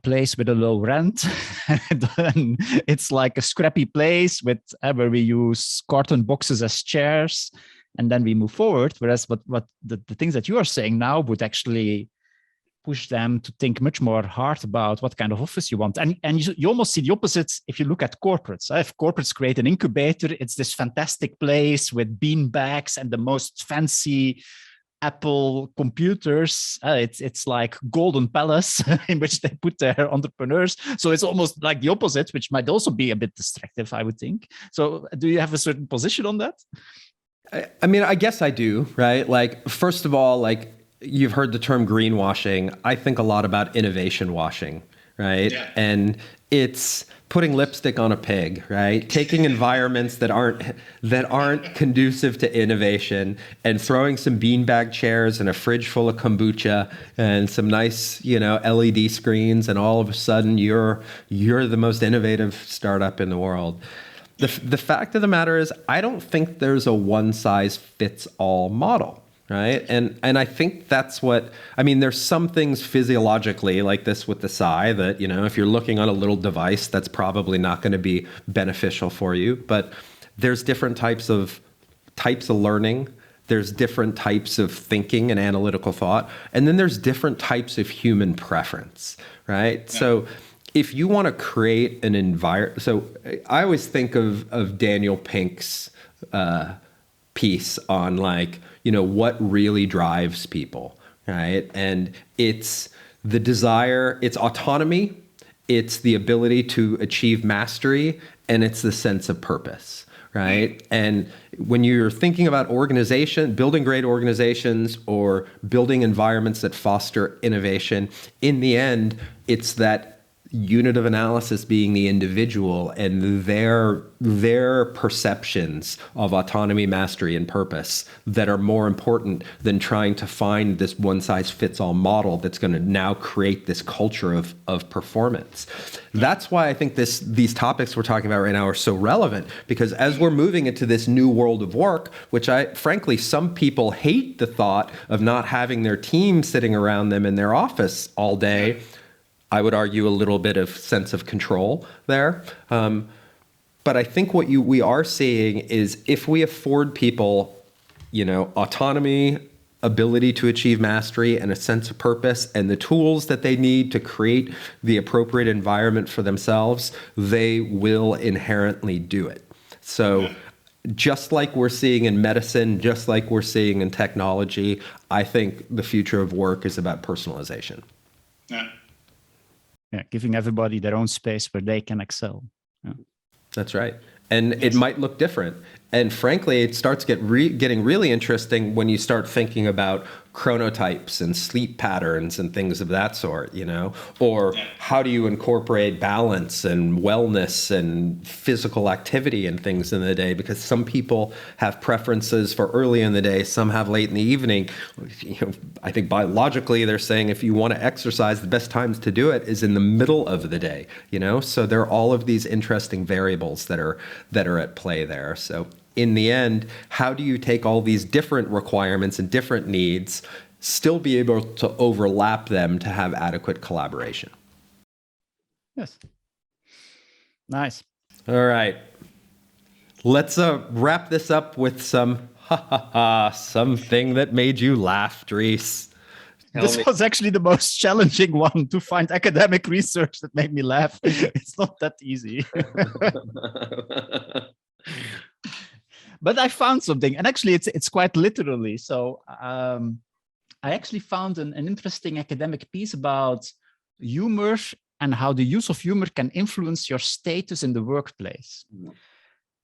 place with a low rent. And it's like a scrappy place with where we use carton boxes as chairs, and then we move forward. Whereas what the things that you are saying now would actually push them to think much more hard about what kind of office you want. And you almost see the opposite if you look at corporates. If corporates create an incubator, it's this fantastic place with bean bags and the most fancy Apple computers. It's like Golden Palace in which they put their entrepreneurs. So it's almost like the opposite, which might also be a bit distractive, I would think. So do you have a certain position on that? I mean, I guess I do, right? Like, first of all, like, you've heard the term greenwashing. I think a lot about innovation washing, right? Yeah. And it's putting lipstick on a pig, right? Taking environments that aren't conducive to innovation and throwing some beanbag chairs and a fridge full of kombucha and some nice, LED screens, and all of a sudden you're the most innovative startup in the world. The fact of the matter is, I don't think there's a one-size-fits-all model. Right. And I think that's there's some things physiologically like this with the sigh that, if you're looking on a little device, that's probably not going to be beneficial for you. But there's different types of learning. There's different types of thinking and analytical thought. And then there's different types of human preference. Right. Yeah. So if you want to create an environment. So I always think of Daniel Pink's piece on what really drives people, right? And it's the desire, it's autonomy, it's the ability to achieve mastery, and it's the sense of purpose, right? And when you're thinking about building great organizations or building environments that foster innovation, in the end, it's that unit of analysis being the individual and their perceptions of autonomy, mastery, and purpose that are more important than trying to find this one-size-fits-all model that's going to now create this culture of performance. That's why I think these topics we're talking about right now are so relevant, because as we're moving into this new world of work, which frankly, some people hate the thought of not having their team sitting around them in their office all day. I would argue a little bit of sense of control there. But I think what we are seeing is if we afford people, autonomy, ability to achieve mastery, and a sense of purpose, and the tools that they need to create the appropriate environment for themselves, they will inherently do it. So just like we're seeing in medicine, just like we're seeing in technology, I think the future of work is about personalization. Yeah, giving everybody their own space where they can excel. Yeah. That's right. And it might look different. And frankly, it starts getting really interesting when you start thinking about chronotypes and sleep patterns and things of that sort, or how do you incorporate balance and wellness and physical activity and things in the day, because some people have preferences for early in the day, some have late in the evening. I think biologically they're saying if you want to exercise, the best times to do it is in the middle of the day, so there are all of these interesting variables that are at play there. So in the end, how do you take all these different requirements and different needs, still be able to overlap them to have adequate collaboration? Yes. Nice. All right. Let's wrap this up with something that made you laugh, Dries. This was actually the most challenging one, to find academic research that made me laugh. It's not that easy. But I found something, and actually it's quite literally. So I actually found an interesting academic piece about humor and how the use of humor can influence your status in the workplace.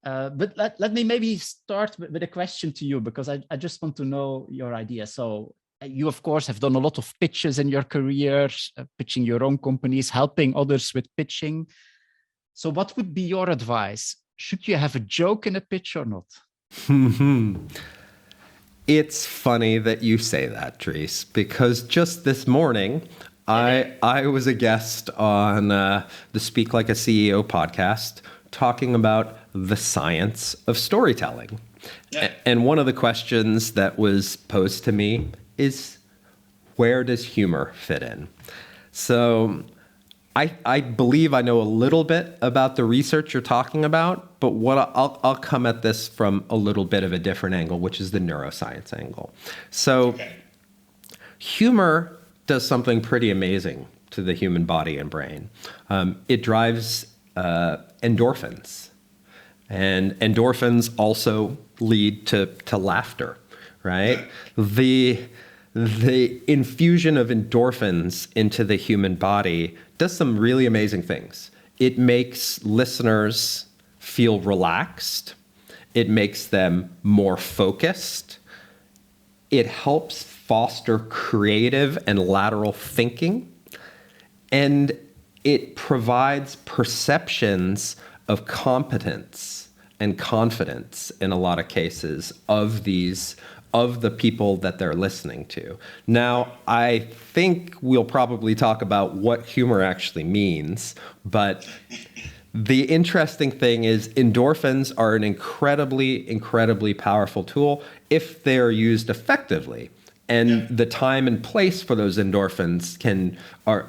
But let me maybe start with a question to you, because I just want to know your idea. So you, of course, have done a lot of pitches in your career, pitching your own companies, helping others with pitching. So what would be your advice? Should you have a joke in a pitch or not? It's funny that you say that, Dries, because just this morning, I was a guest on the Speak Like a CEO podcast talking about the science of storytelling. Yeah. And one of the questions that was posed to me is, where does humor fit in? So I believe I know a little bit about the research you're talking about, but I'll come at this from a little bit of a different angle, which is the neuroscience angle. So humor does something pretty amazing to the human body and brain. It drives endorphins, and endorphins also lead to laughter, right? The infusion of endorphins into the human body does some really amazing things. It makes listeners feel relaxed. It makes them more focused. It helps foster creative and lateral thinking. And it provides perceptions of competence and confidence in a lot of cases of the people that they're listening to. Now, I think we'll probably talk about what humor actually means, but the interesting thing is endorphins are an incredibly, incredibly powerful tool if they're used effectively. And the time and place for those endorphins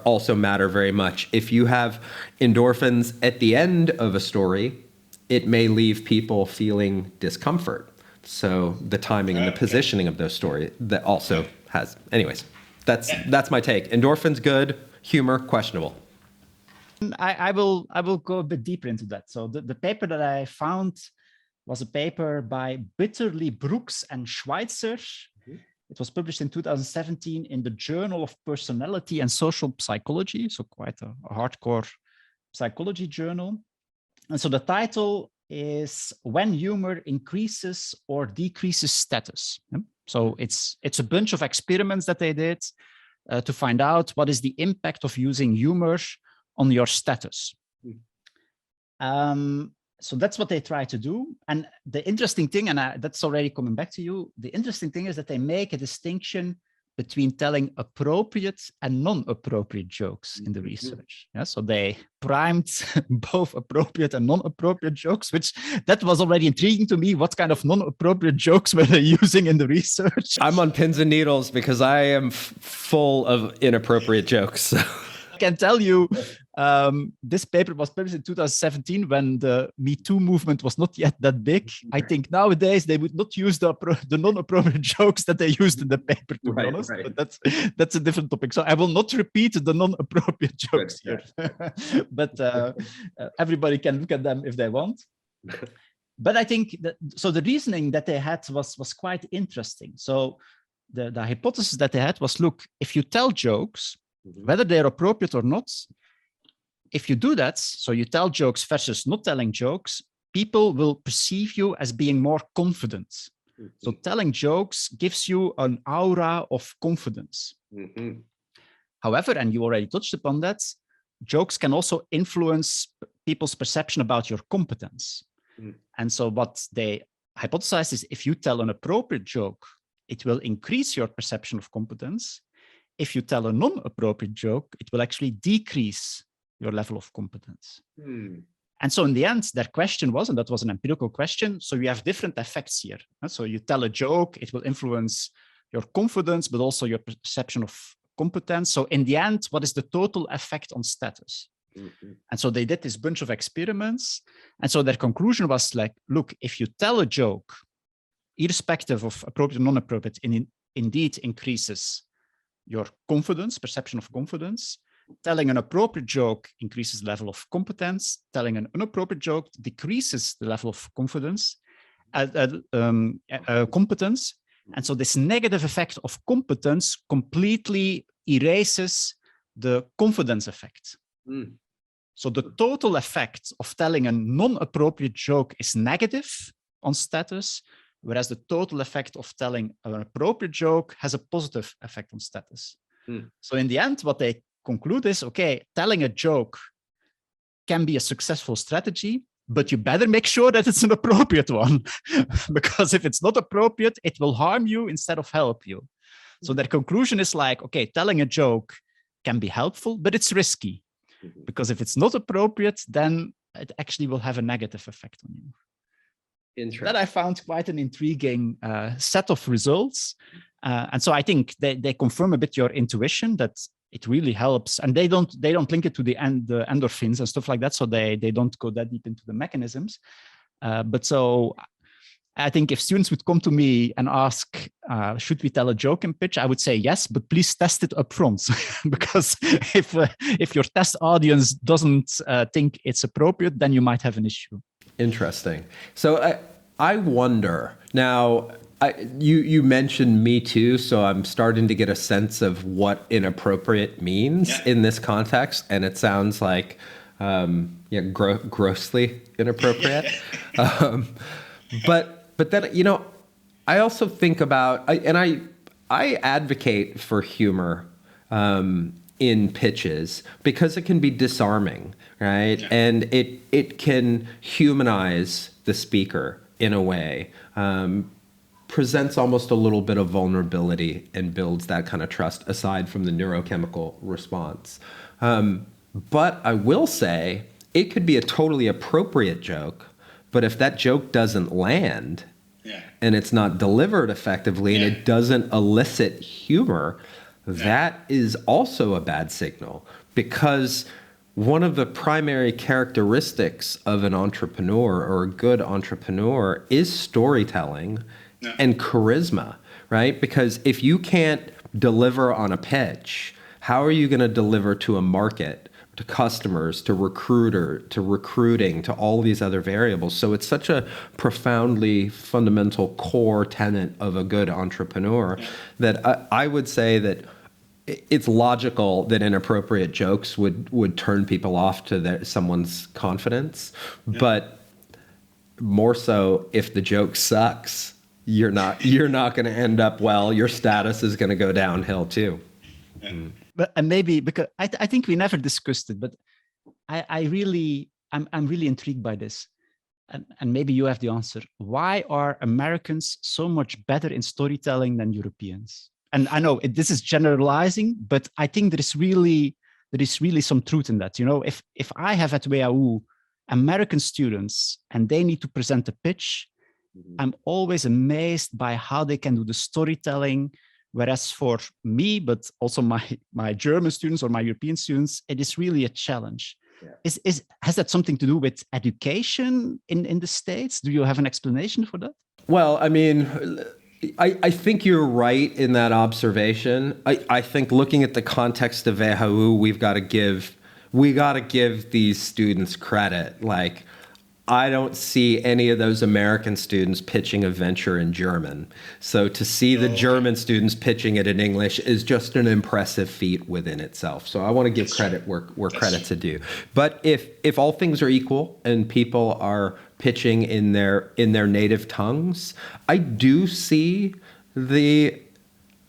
also matter very much. If you have endorphins at the end of a story, it may leave people feeling discomfort. So the timing and the positioning of those stories that also has. Anyways, that's my take. Endorphins good, humor questionable. I will go a bit deeper into that. So the paper that I found was a paper by Bitterly, Brooks, and Schweitzer. It was published in 2017 in the Journal of Personality and Social Psychology, so quite a hardcore psychology journal. And so the title is When Humor Increases or Decreases Status. So it's a bunch of experiments that they did to find out what is the impact of using humor on your status. So that's what they try to do. And the interesting thing, and that's already coming back to you, the interesting thing is that they make a distinction between telling appropriate and non-appropriate jokes in the research. Yeah, so they primed both appropriate and non-appropriate jokes, which that was already intriguing to me. What kind of non-appropriate jokes were they using in the research? I'm on pins and needles because I am full of inappropriate jokes. I can tell you, this paper was published in 2017 when the Me Too movement was not yet that big. I think nowadays they would not use the non-appropriate jokes that they used in the paper, to be honest. Right. But that's a different topic. So I will not repeat the non-appropriate jokes here. But everybody can look at them if they want. But I think so the reasoning that they had was quite interesting. So the hypothesis that they had was, look, if you tell jokes, whether they're appropriate or not, if you do that, so you tell jokes versus not telling jokes, people will perceive you as being more confident. So telling jokes gives you an aura of confidence. However, and you already touched upon that, jokes can also influence people's perception about your competence. And so what they hypothesize is if you tell an appropriate joke, it will increase your perception of competence. If you tell a non-appropriate joke, it will actually decrease your level of competence. And so in the end, their question was, and that was an empirical question, so you have different effects here. So you tell a joke, it will influence your confidence, but also your perception of competence. So in the end, what is the total effect on status? And so they did this bunch of experiments. And so their conclusion was like, look, if you tell a joke, irrespective of appropriate or non-appropriate, it indeed increases your confidence, perception of confidence. Telling an appropriate joke increases the level of competence. Telling an inappropriate joke decreases the level of confidence. Competence. And so this negative effect of competence completely erases the confidence effect. So the total effect of telling a non-appropriate joke is negative on status, whereas the total effect of telling an appropriate joke has a positive effect on status. So in the end, what they conclude is, okay, telling a joke can be a successful strategy, but you better make sure that it's an appropriate one, because if it's not appropriate, it will harm you instead of help you. So their conclusion is like, okay, telling a joke can be helpful, but it's risky, because if it's not appropriate, then it actually will have a negative effect on you. That I found quite an intriguing set of results. And so I think they confirm a bit your intuition that it really helps. And they don't link it to the endorphins and stuff like that. So they don't go that deep into the mechanisms. But so I think if students would come to me and ask, should we tell a joke in pitch? I would say yes, but please test it up front. Because if your test audience doesn't think it's appropriate, then you might have an issue. Interesting. So I wonder now. You mentioned Me Too, so I'm starting to get a sense of what inappropriate means in this context, and it sounds like grossly inappropriate. But then I also think about I advocate for humor in pitches because it can be disarming, right? Yeah. And it can humanize the speaker in a way. Presents almost a little bit of vulnerability and builds that kind of trust aside from the neurochemical response. But I will say it could be a totally appropriate joke, but if that joke doesn't land and it's not delivered effectively and it doesn't elicit humor, that is also a bad signal, because one of the primary characteristics of an entrepreneur or a good entrepreneur is storytelling and charisma, right? Because if you can't deliver on a pitch, how are you going to deliver to a market, to customers, to recruiting, to all these other variables? So it's such a profoundly fundamental core tenet of a good entrepreneur that I would say that it's logical that inappropriate jokes would turn people off to someone's confidence, but more so if the joke sucks, you're not going to end up well. Your status is going to go downhill too. But and maybe because I think we never discussed it, but I'm really intrigued by this. And maybe you have the answer. Why are Americans so much better in storytelling than Europeans? And I know this is generalizing, but I think there is really some truth in that. You know, if I have at WHU American students and they need to present a pitch, I'm always amazed by how they can do the storytelling. Whereas for me, but also my German students or my European students, it is really a challenge. Yeah. Has that something to do with education in the States? Do you have an explanation for that? Well, I mean, I think you're right in that observation. I think looking at the context of WHU, we got to give these students credit. Like, I don't see any of those American students pitching a venture in German. So to see the German students pitching it in English is just an impressive feat within itself. So I want to give credit where credit's due. But if all things are equal and people are pitching in their native tongues, I do see the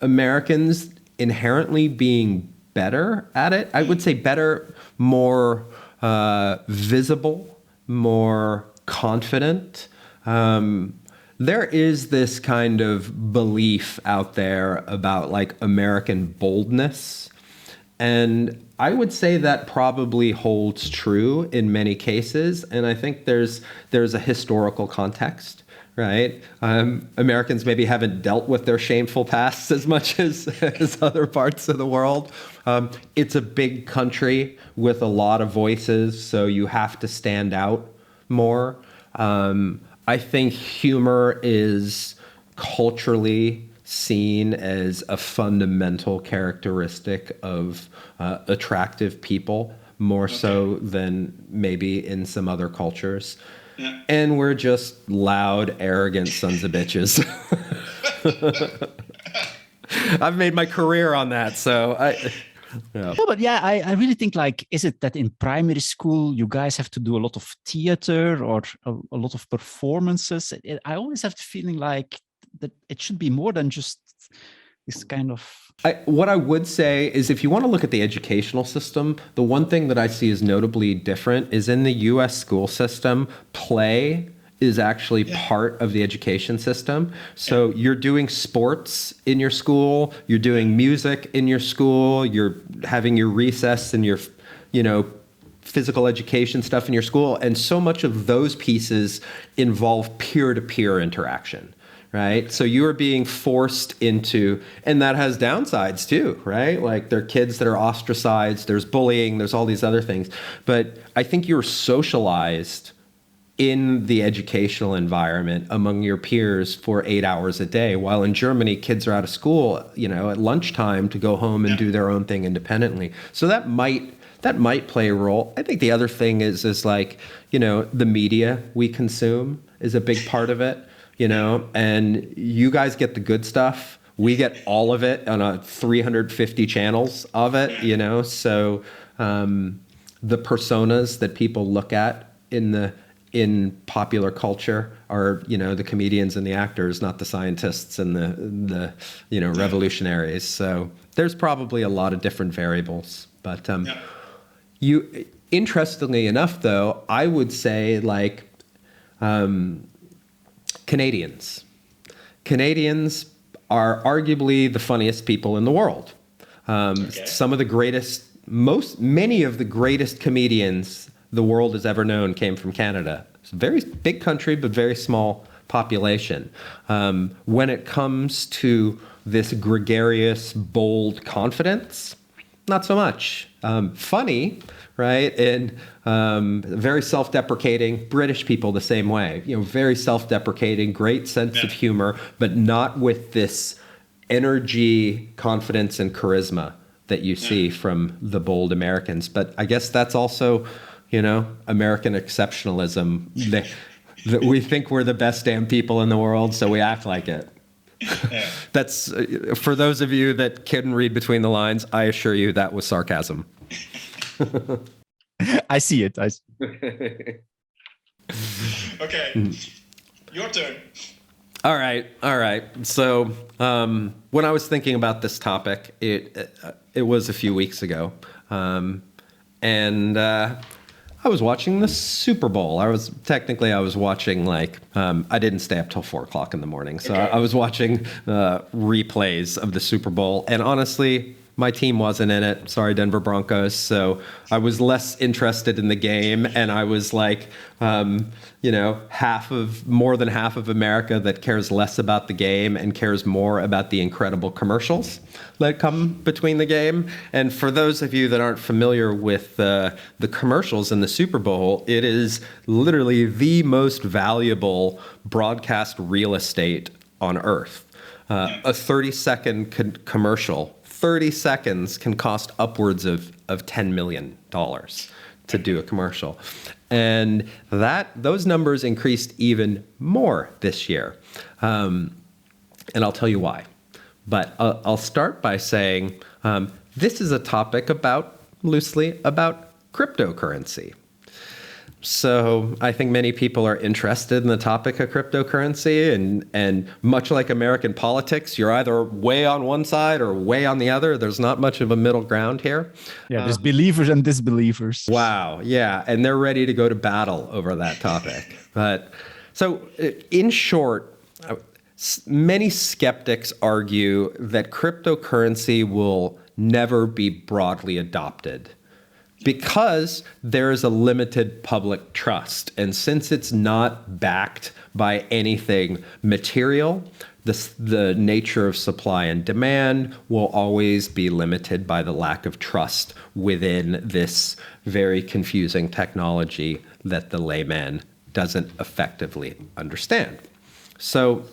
Americans inherently being better at it. I would say better, more visible, more confident. There is this kind of belief out there about like American boldness. And I would say that probably holds true in many cases. And I think there's a historical context, right? Americans maybe haven't dealt with their shameful pasts as much as other parts of the world. It's a big country with a lot of voices, so you have to stand out more. I think humor is culturally seen as a fundamental characteristic of attractive people, more so than maybe in some other cultures. Yeah. And we're just loud, arrogant sons of bitches. I've made my career on that, so yeah. No, but yeah, I really think, like, is it that in primary school you guys have to do a lot of theater or a lot of performances? I always have the feeling like that it should be more than just this kind of... What I would say is, if you want to look at the educational system, the one thing that I see is notably different is in the U.S. school system, play is actually part of the education system. So you're doing sports in your school, you're doing music in your school, you're having your recess and your, physical education stuff in your school. And so much of those pieces involve peer-to-peer interaction, right? So you are being forced into, and that has downsides too, right? Like, there are kids that are ostracized, there's bullying, there's all these other things. But I think you're socialized in the educational environment among your peers for 8 hours a day, while in Germany, kids are out of school, at lunchtime to go home and do their own thing independently. So that might play a role. I think the other thing is like, the media we consume is a big part of it, and you guys get the good stuff. We get all of it on 350 channels of it, so the personas that people look at in popular culture are, the comedians and the actors, not the scientists and the revolutionaries. So there's probably a lot of different variables. But interestingly enough, though, I would say, like, Canadians are arguably the funniest people in the world. Some of the greatest, many of the greatest comedians the world has ever known came from Canada. It's a very big country, but very small population. When it comes to this gregarious, bold confidence, not so much. Funny, right? And very self-deprecating. British people the same way. Very self-deprecating, great sense of humor, but not with this energy, confidence, and charisma that you see from the bold Americans. But I guess that's also, American exceptionalism. That we think we're the best damn people in the world, so we act like it. That's, for those of you that couldn't read between the lines, I assure you that was sarcasm. I see it. Okay, your turn. All right. So when I was thinking about this topic, it was a few weeks ago, and I was watching the Superbowl. I was watching I didn't stay up till 4 o'clock in the morning. So I was watching replays of the Super Bowl. And honestly, my team wasn't in it. Sorry, Denver Broncos. So I was less interested in the game. And I was more than half of America that cares less about the game and cares more about the incredible commercials that come between the game. And for those of you that aren't familiar with the commercials in the Super Bowl, it is literally the most valuable broadcast real estate on earth. A 30-second commercial, 30 seconds can cost upwards of $10 million to do a commercial. And those numbers increased even more this year. And I'll tell you why. But I'll start by saying this is a topic loosely about cryptocurrency. So I think many people are interested in the topic of cryptocurrency, and much like American politics, you're either way on one side or way on the other. There's not much of a middle ground here. Yeah, there's believers and disbelievers. Wow, yeah, and they're ready to go to battle over that topic. But so in short, many skeptics argue that cryptocurrency will never be broadly adopted, because there is a limited public trust. And since it's not backed by anything material, the nature of supply and demand will always be limited by the lack of trust within this very confusing technology that the layman doesn't effectively understand. So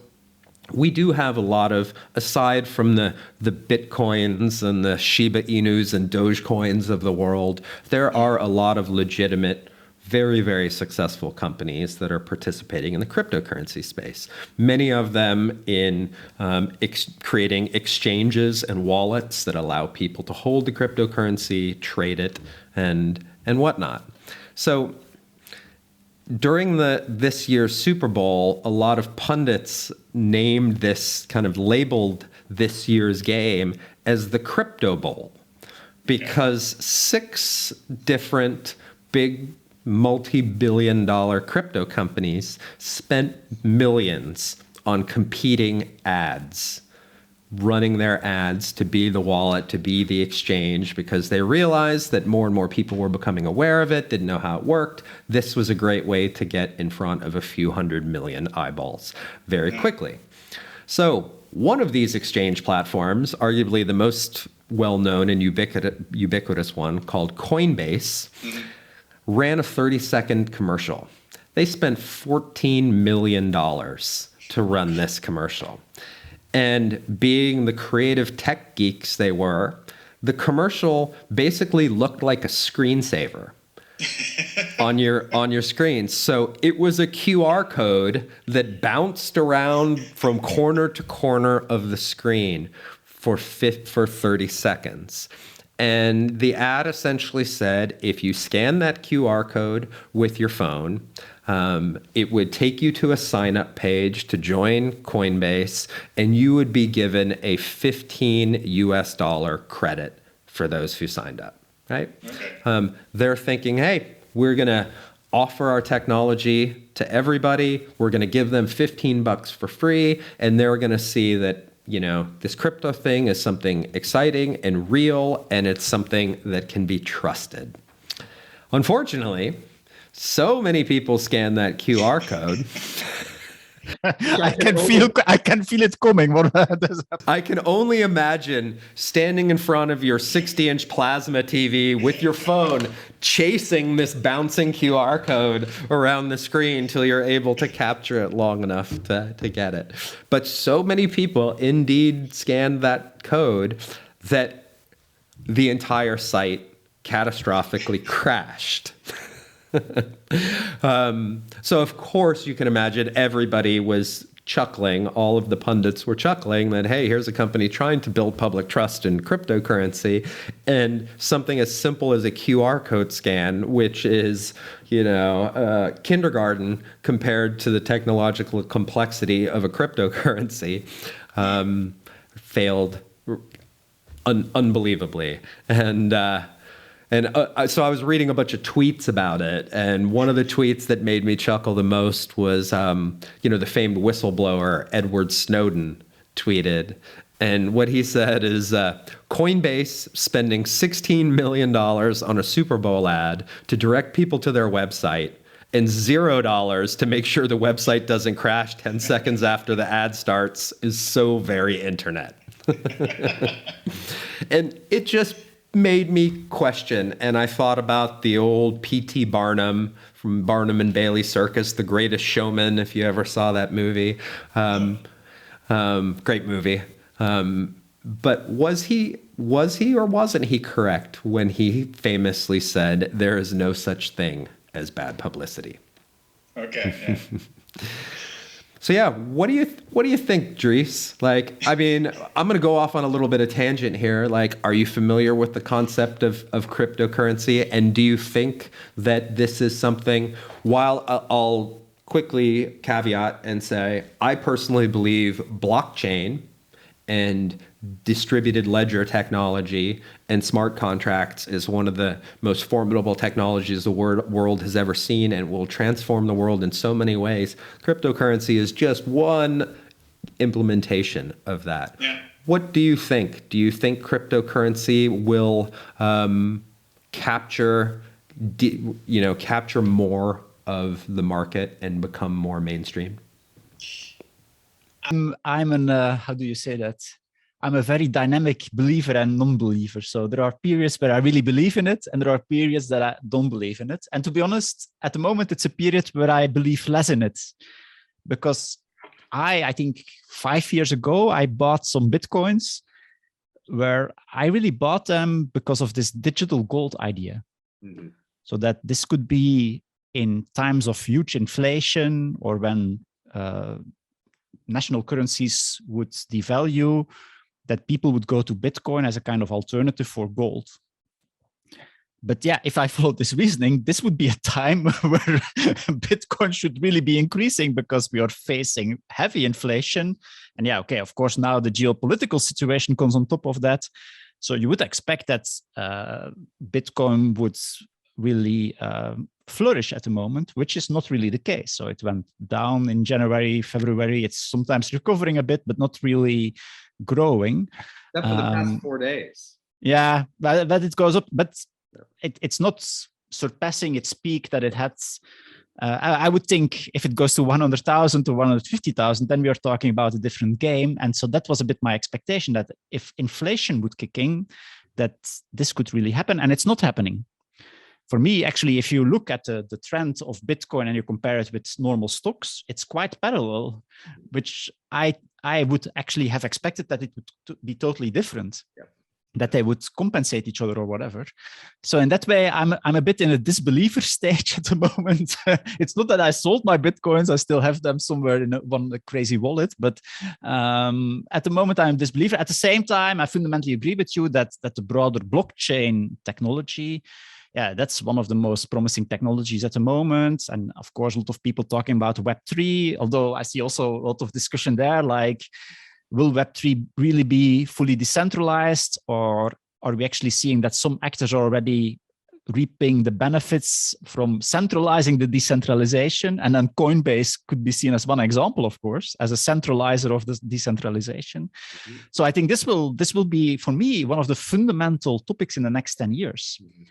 we do have a lot of, aside from the Bitcoins and the Shiba Inus and Dogecoins of the world, there are a lot of legitimate, very, very successful companies that are participating in the cryptocurrency space. Many of them in creating exchanges and wallets that allow people to hold the cryptocurrency, trade it, and whatnot. So during this year's Super Bowl, a lot of pundits named this, kind of labeled this year's game as the Crypto Bowl, because 6 different big multi-billion-dollar crypto companies spent millions on competing ads, running their ads to be the wallet, to be the exchange, because they realized that more and more people were becoming aware of it, didn't know how it worked. This was a great way to get in front of a few 100 million eyeballs very quickly. So one of these exchange platforms, arguably the most well-known and ubiquitous one, called Coinbase, ran a 30-second commercial. They spent $14 million to run this commercial. And being the creative tech geeks they were, the commercial basically looked like a screensaver on your screen. So it was a QR code that bounced around from corner to corner of the screen for 30 seconds. And the ad essentially said, if you scan that QR code with your phone, it would take you to a sign-up page to join Coinbase, and you would be given a $15 credit for those who signed up, right? Okay. They're thinking, hey, we're going to offer our technology to everybody. We're going to give them $15 for free, and they're going to see that, this crypto thing is something exciting and real, and it's something that can be trusted. Unfortunately, so many people scan that QR code. I can feel it coming. I can only imagine standing in front of your 60-inch plasma TV with your phone, chasing this bouncing QR code around the screen till you're able to capture it long enough to get it. But so many people indeed scanned that code that the entire site catastrophically crashed. So of course you can imagine everybody was chuckling. All of the pundits were chuckling that, hey, here's a company trying to build public trust in cryptocurrency, and something as simple as a QR code scan, which is, kindergarten compared to the technological complexity of a cryptocurrency, failed unbelievably. And And so I was reading a bunch of tweets about it, and one of the tweets that made me chuckle the most was, the famed whistleblower Edward Snowden tweeted. And what he said is, Coinbase spending $16 million on a Superbowl ad to direct people to their website and $0 to make sure the website doesn't crash 10 seconds after the ad starts is so very internet. And it just made me question, and I thought about the old P.T. Barnum from Barnum and Bailey Circus, The Greatest Showman, if you ever saw that movie. Great movie. But was he or wasn't he correct when he famously said, there is no such thing as bad publicity? Okay. Yeah. So yeah, what do you think, Dries? I'm going to go off on a little bit of tangent here. Are you familiar with the concept of cryptocurrency? And do you think that this is something, while I'll quickly caveat and say, I personally believe blockchain and distributed ledger technology and smart contracts is one of the most formidable technologies the world has ever seen, and will transform the world in so many ways. Cryptocurrency is just one implementation of that. Yeah. What do you think? Do you think cryptocurrency will capture more of the market and become more mainstream? I'm an how do you say that? I'm a very dynamic believer and non-believer. So there are periods where I really believe in it, and there are periods that I don't believe in it. And to be honest, at the moment, it's a period where I believe less in it, because I think 5 years ago, I bought some Bitcoins, where I really bought them because of this digital gold idea. Mm-hmm. So that this could be in times of huge inflation, or when national currencies would devalue, that people would go to Bitcoin as a kind of alternative for gold. But yeah, if I follow this reasoning, this would be a time where Bitcoin should really be increasing, because we are facing heavy inflation. And yeah, okay, of course, now the geopolitical situation comes on top of that. So you would expect that Bitcoin would really flourish at the moment, which is not really the case. So it went down in January, February. It's sometimes recovering a bit, but not really growing. Except for the past 4 days. Yeah, but it goes up, but it's not surpassing its peak that it had. I would think if it goes to 100,000 to 150,000, then we are talking about a different game. And so that was a bit my expectation, that if inflation would kick in, that this could really happen. And it's not happening. For me, actually, if you look at the trend of Bitcoin and you compare it with normal stocks, it's quite parallel, which I would actually have expected that it would be totally different. Yeah. That they would compensate each other or whatever. So in that way, I'm a bit in a disbeliever stage at the moment. It's not that I sold my Bitcoins. I still have them somewhere in one crazy wallet. But at the moment, I'm a disbeliever. At the same time, I fundamentally agree with you that the broader blockchain technology, yeah, that's one of the most promising technologies at the moment. And of course, a lot of people talking about Web3, although I see also a lot of discussion there, like, will Web3 really be fully decentralized, or are we actually seeing that some actors are already reaping the benefits from centralizing the decentralization? And then Coinbase could be seen as one example, of course, as a centralizer of this decentralization. Mm-hmm. So I think this will be, for me, one of the fundamental topics in the next 10 years. Mm-hmm.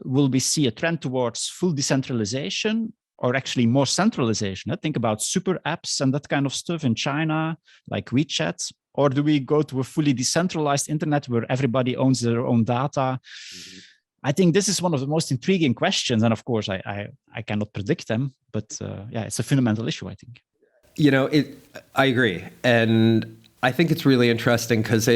Will we see a trend towards full decentralization, or actually more centralization? Think about super apps and that kind of stuff in China, like WeChat. Or do we go to a fully decentralized internet where everybody owns their own data? Mm-hmm. I think this is one of the most intriguing questions. And of course, I cannot predict them. But yeah, it's a fundamental issue, I think. I agree. And I think it's really interesting because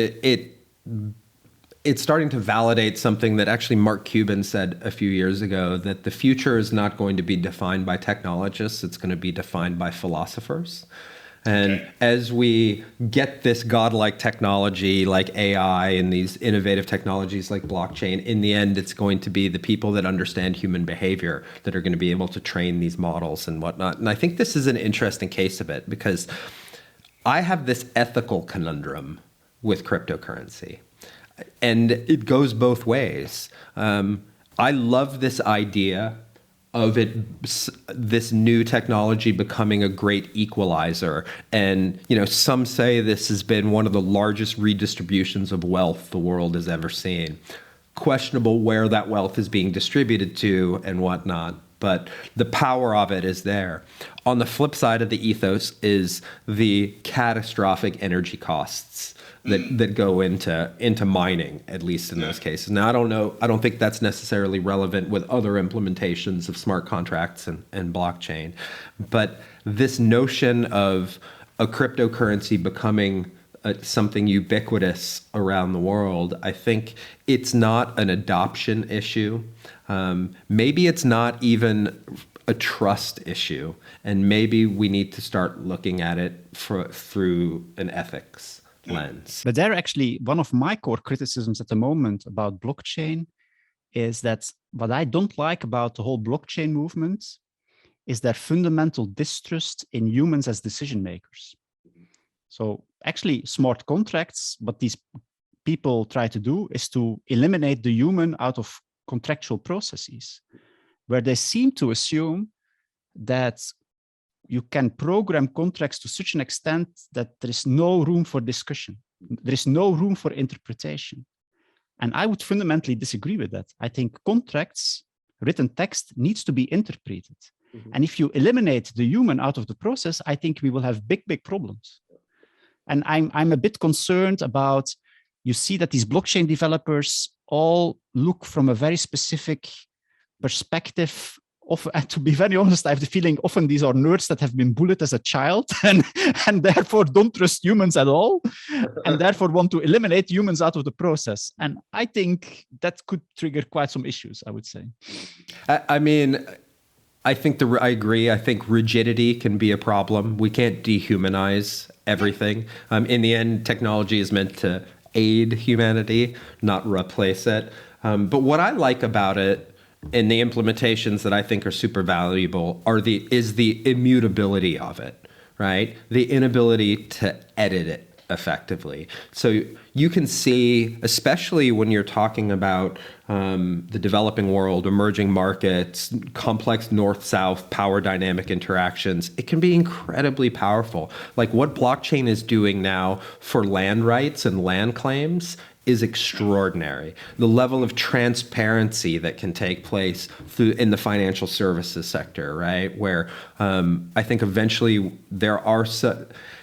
it's starting to validate something that actually Mark Cuban said a few years ago, that the future is not going to be defined by technologists, it's going to be defined by philosophers. And as we get this godlike technology like AI and these innovative technologies like blockchain, in the end, it's going to be the people that understand human behavior that are going to be able to train these models and whatnot. And I think this is an interesting case of it, because I have this ethical conundrum with cryptocurrency. And it goes both ways. I love this idea of this new technology becoming a great equalizer. And, some say this has been one of the largest redistributions of wealth the world has ever seen. Questionable where that wealth is being distributed to and whatnot, but the power of it is there. On the flip side of the ethos is the catastrophic energy costs that go into mining, at least in those cases. Now, I don't think that's necessarily relevant with other implementations of smart contracts and blockchain, but this notion of a cryptocurrency becoming something ubiquitous around the world, I think it's not an adoption issue. Maybe it's not even a trust issue, and maybe we need to start looking at it through an ethics lens. But there actually, one of my core criticisms at the moment about blockchain is that what I don't like about the whole blockchain movement is their fundamental distrust in humans as decision makers. So actually, smart contracts, what these people try to do is to eliminate the human out of contractual processes, where they seem to assume that you can program contracts to such an extent that there is no room for discussion. There is no room for interpretation. And I would fundamentally disagree with that. I think contracts, written text, needs to be interpreted. Mm-hmm. And if you eliminate the human out of the process, I think we will have big, big problems. And I'm a bit concerned about, you see that these blockchain developers all look from a very specific perspective. And to be very honest, I have the feeling often these are nerds that have been bullied as a child and therefore don't trust humans at all, and therefore want to eliminate humans out of the process. And I think that could trigger quite some issues, I would say. I mean, I agree. I think rigidity can be a problem. We can't dehumanize everything. In the end, technology is meant to aid humanity, not replace it. But what I like about it, and the implementations that I think are super valuable, is the immutability of it, right? The inability to edit it effectively. So you can see, especially when you're talking about the developing world, emerging markets, complex north-south power dynamic interactions, it can be incredibly powerful. Like what blockchain is doing now for land rights and land claims is extraordinary. The level of transparency that can take place in the financial services sector, right? Where I think eventually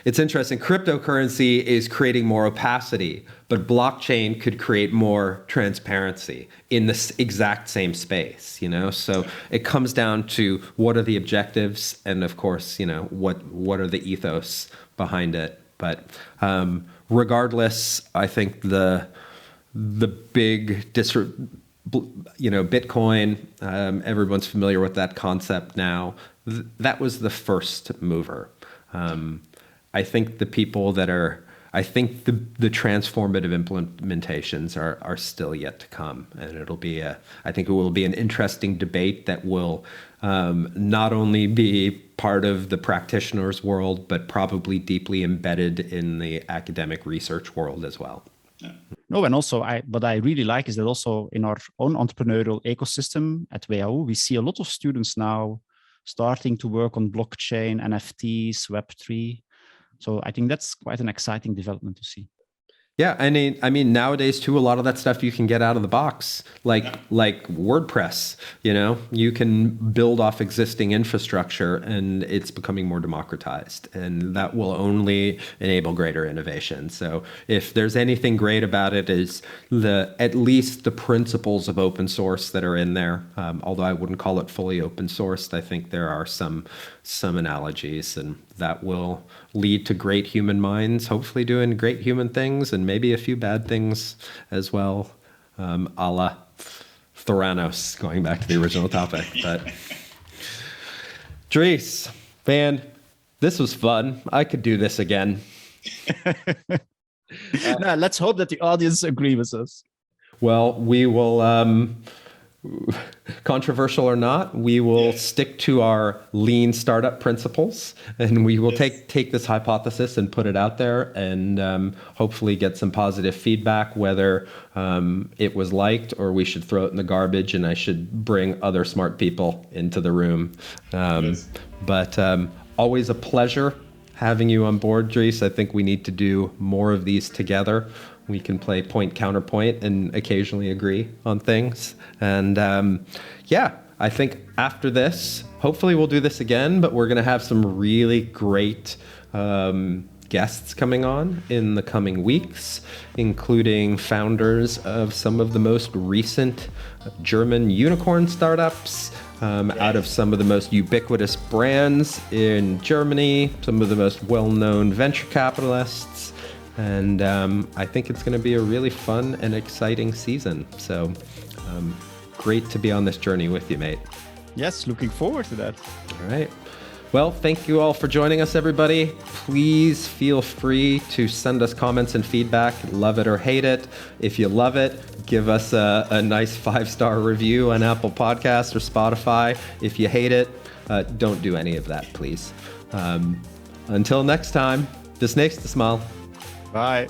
it's interesting, cryptocurrency is creating more opacity, but blockchain could create more transparency in this exact same space, So it comes down to what are the objectives, and of course, what are the ethos behind it. But regardless, I think the big Bitcoin, everyone's familiar with that concept now. That was the first mover. I think the people that are, I think the transformative implementations are still yet to come, and I think it will be an interesting debate that will not only be part of the practitioner's world, but probably deeply embedded in the academic research world as well. No, and also what I really like is that also in our own entrepreneurial ecosystem at WHU, we see a lot of students now starting to work on blockchain, NFTs, Web3. So I think that's quite an exciting development to see. Yeah, I mean, nowadays too, a lot of that stuff you can get out of the box, like WordPress. You can build off existing infrastructure, and it's becoming more democratized, and that will only enable greater innovation. So, if there's anything great about it, is at least the principles of open source that are in there. Although I wouldn't call it fully open sourced, I think there are some analogies, and that will lead to great human minds, hopefully doing great human things, and maybe a few bad things as well, a la Theranos, going back to the original topic. But Dries, man, this was fun. I could do this again. Now, let's hope that the audience agree with us. Well, we will controversial or not, we will stick to our lean startup principles, and we will take this hypothesis and put it out there, and hopefully get some positive feedback, whether it was liked or we should throw it in the garbage and I should bring other smart people into the room. But always a pleasure having you on board, Dries. I think we need to do more of these together. We can play point counterpoint and occasionally agree on things. And I think after this, hopefully we'll do this again, but we're going to have some really great guests coming on in the coming weeks, including founders of some of the most recent German unicorn startups, out of some of the most ubiquitous brands in Germany, some of the most well-known venture capitalists. And I think it's going to be a really fun and exciting season. So great to be on this journey with you, mate. Yes, looking forward to that. All right. Well, thank you all for joining us, everybody. Please feel free to send us comments and feedback. Love it or hate it. If you love it, give us a nice 5-star review on Apple Podcasts or Spotify. If you hate it, don't do any of that, please. Until next time, bis nächstes Mal. Bye.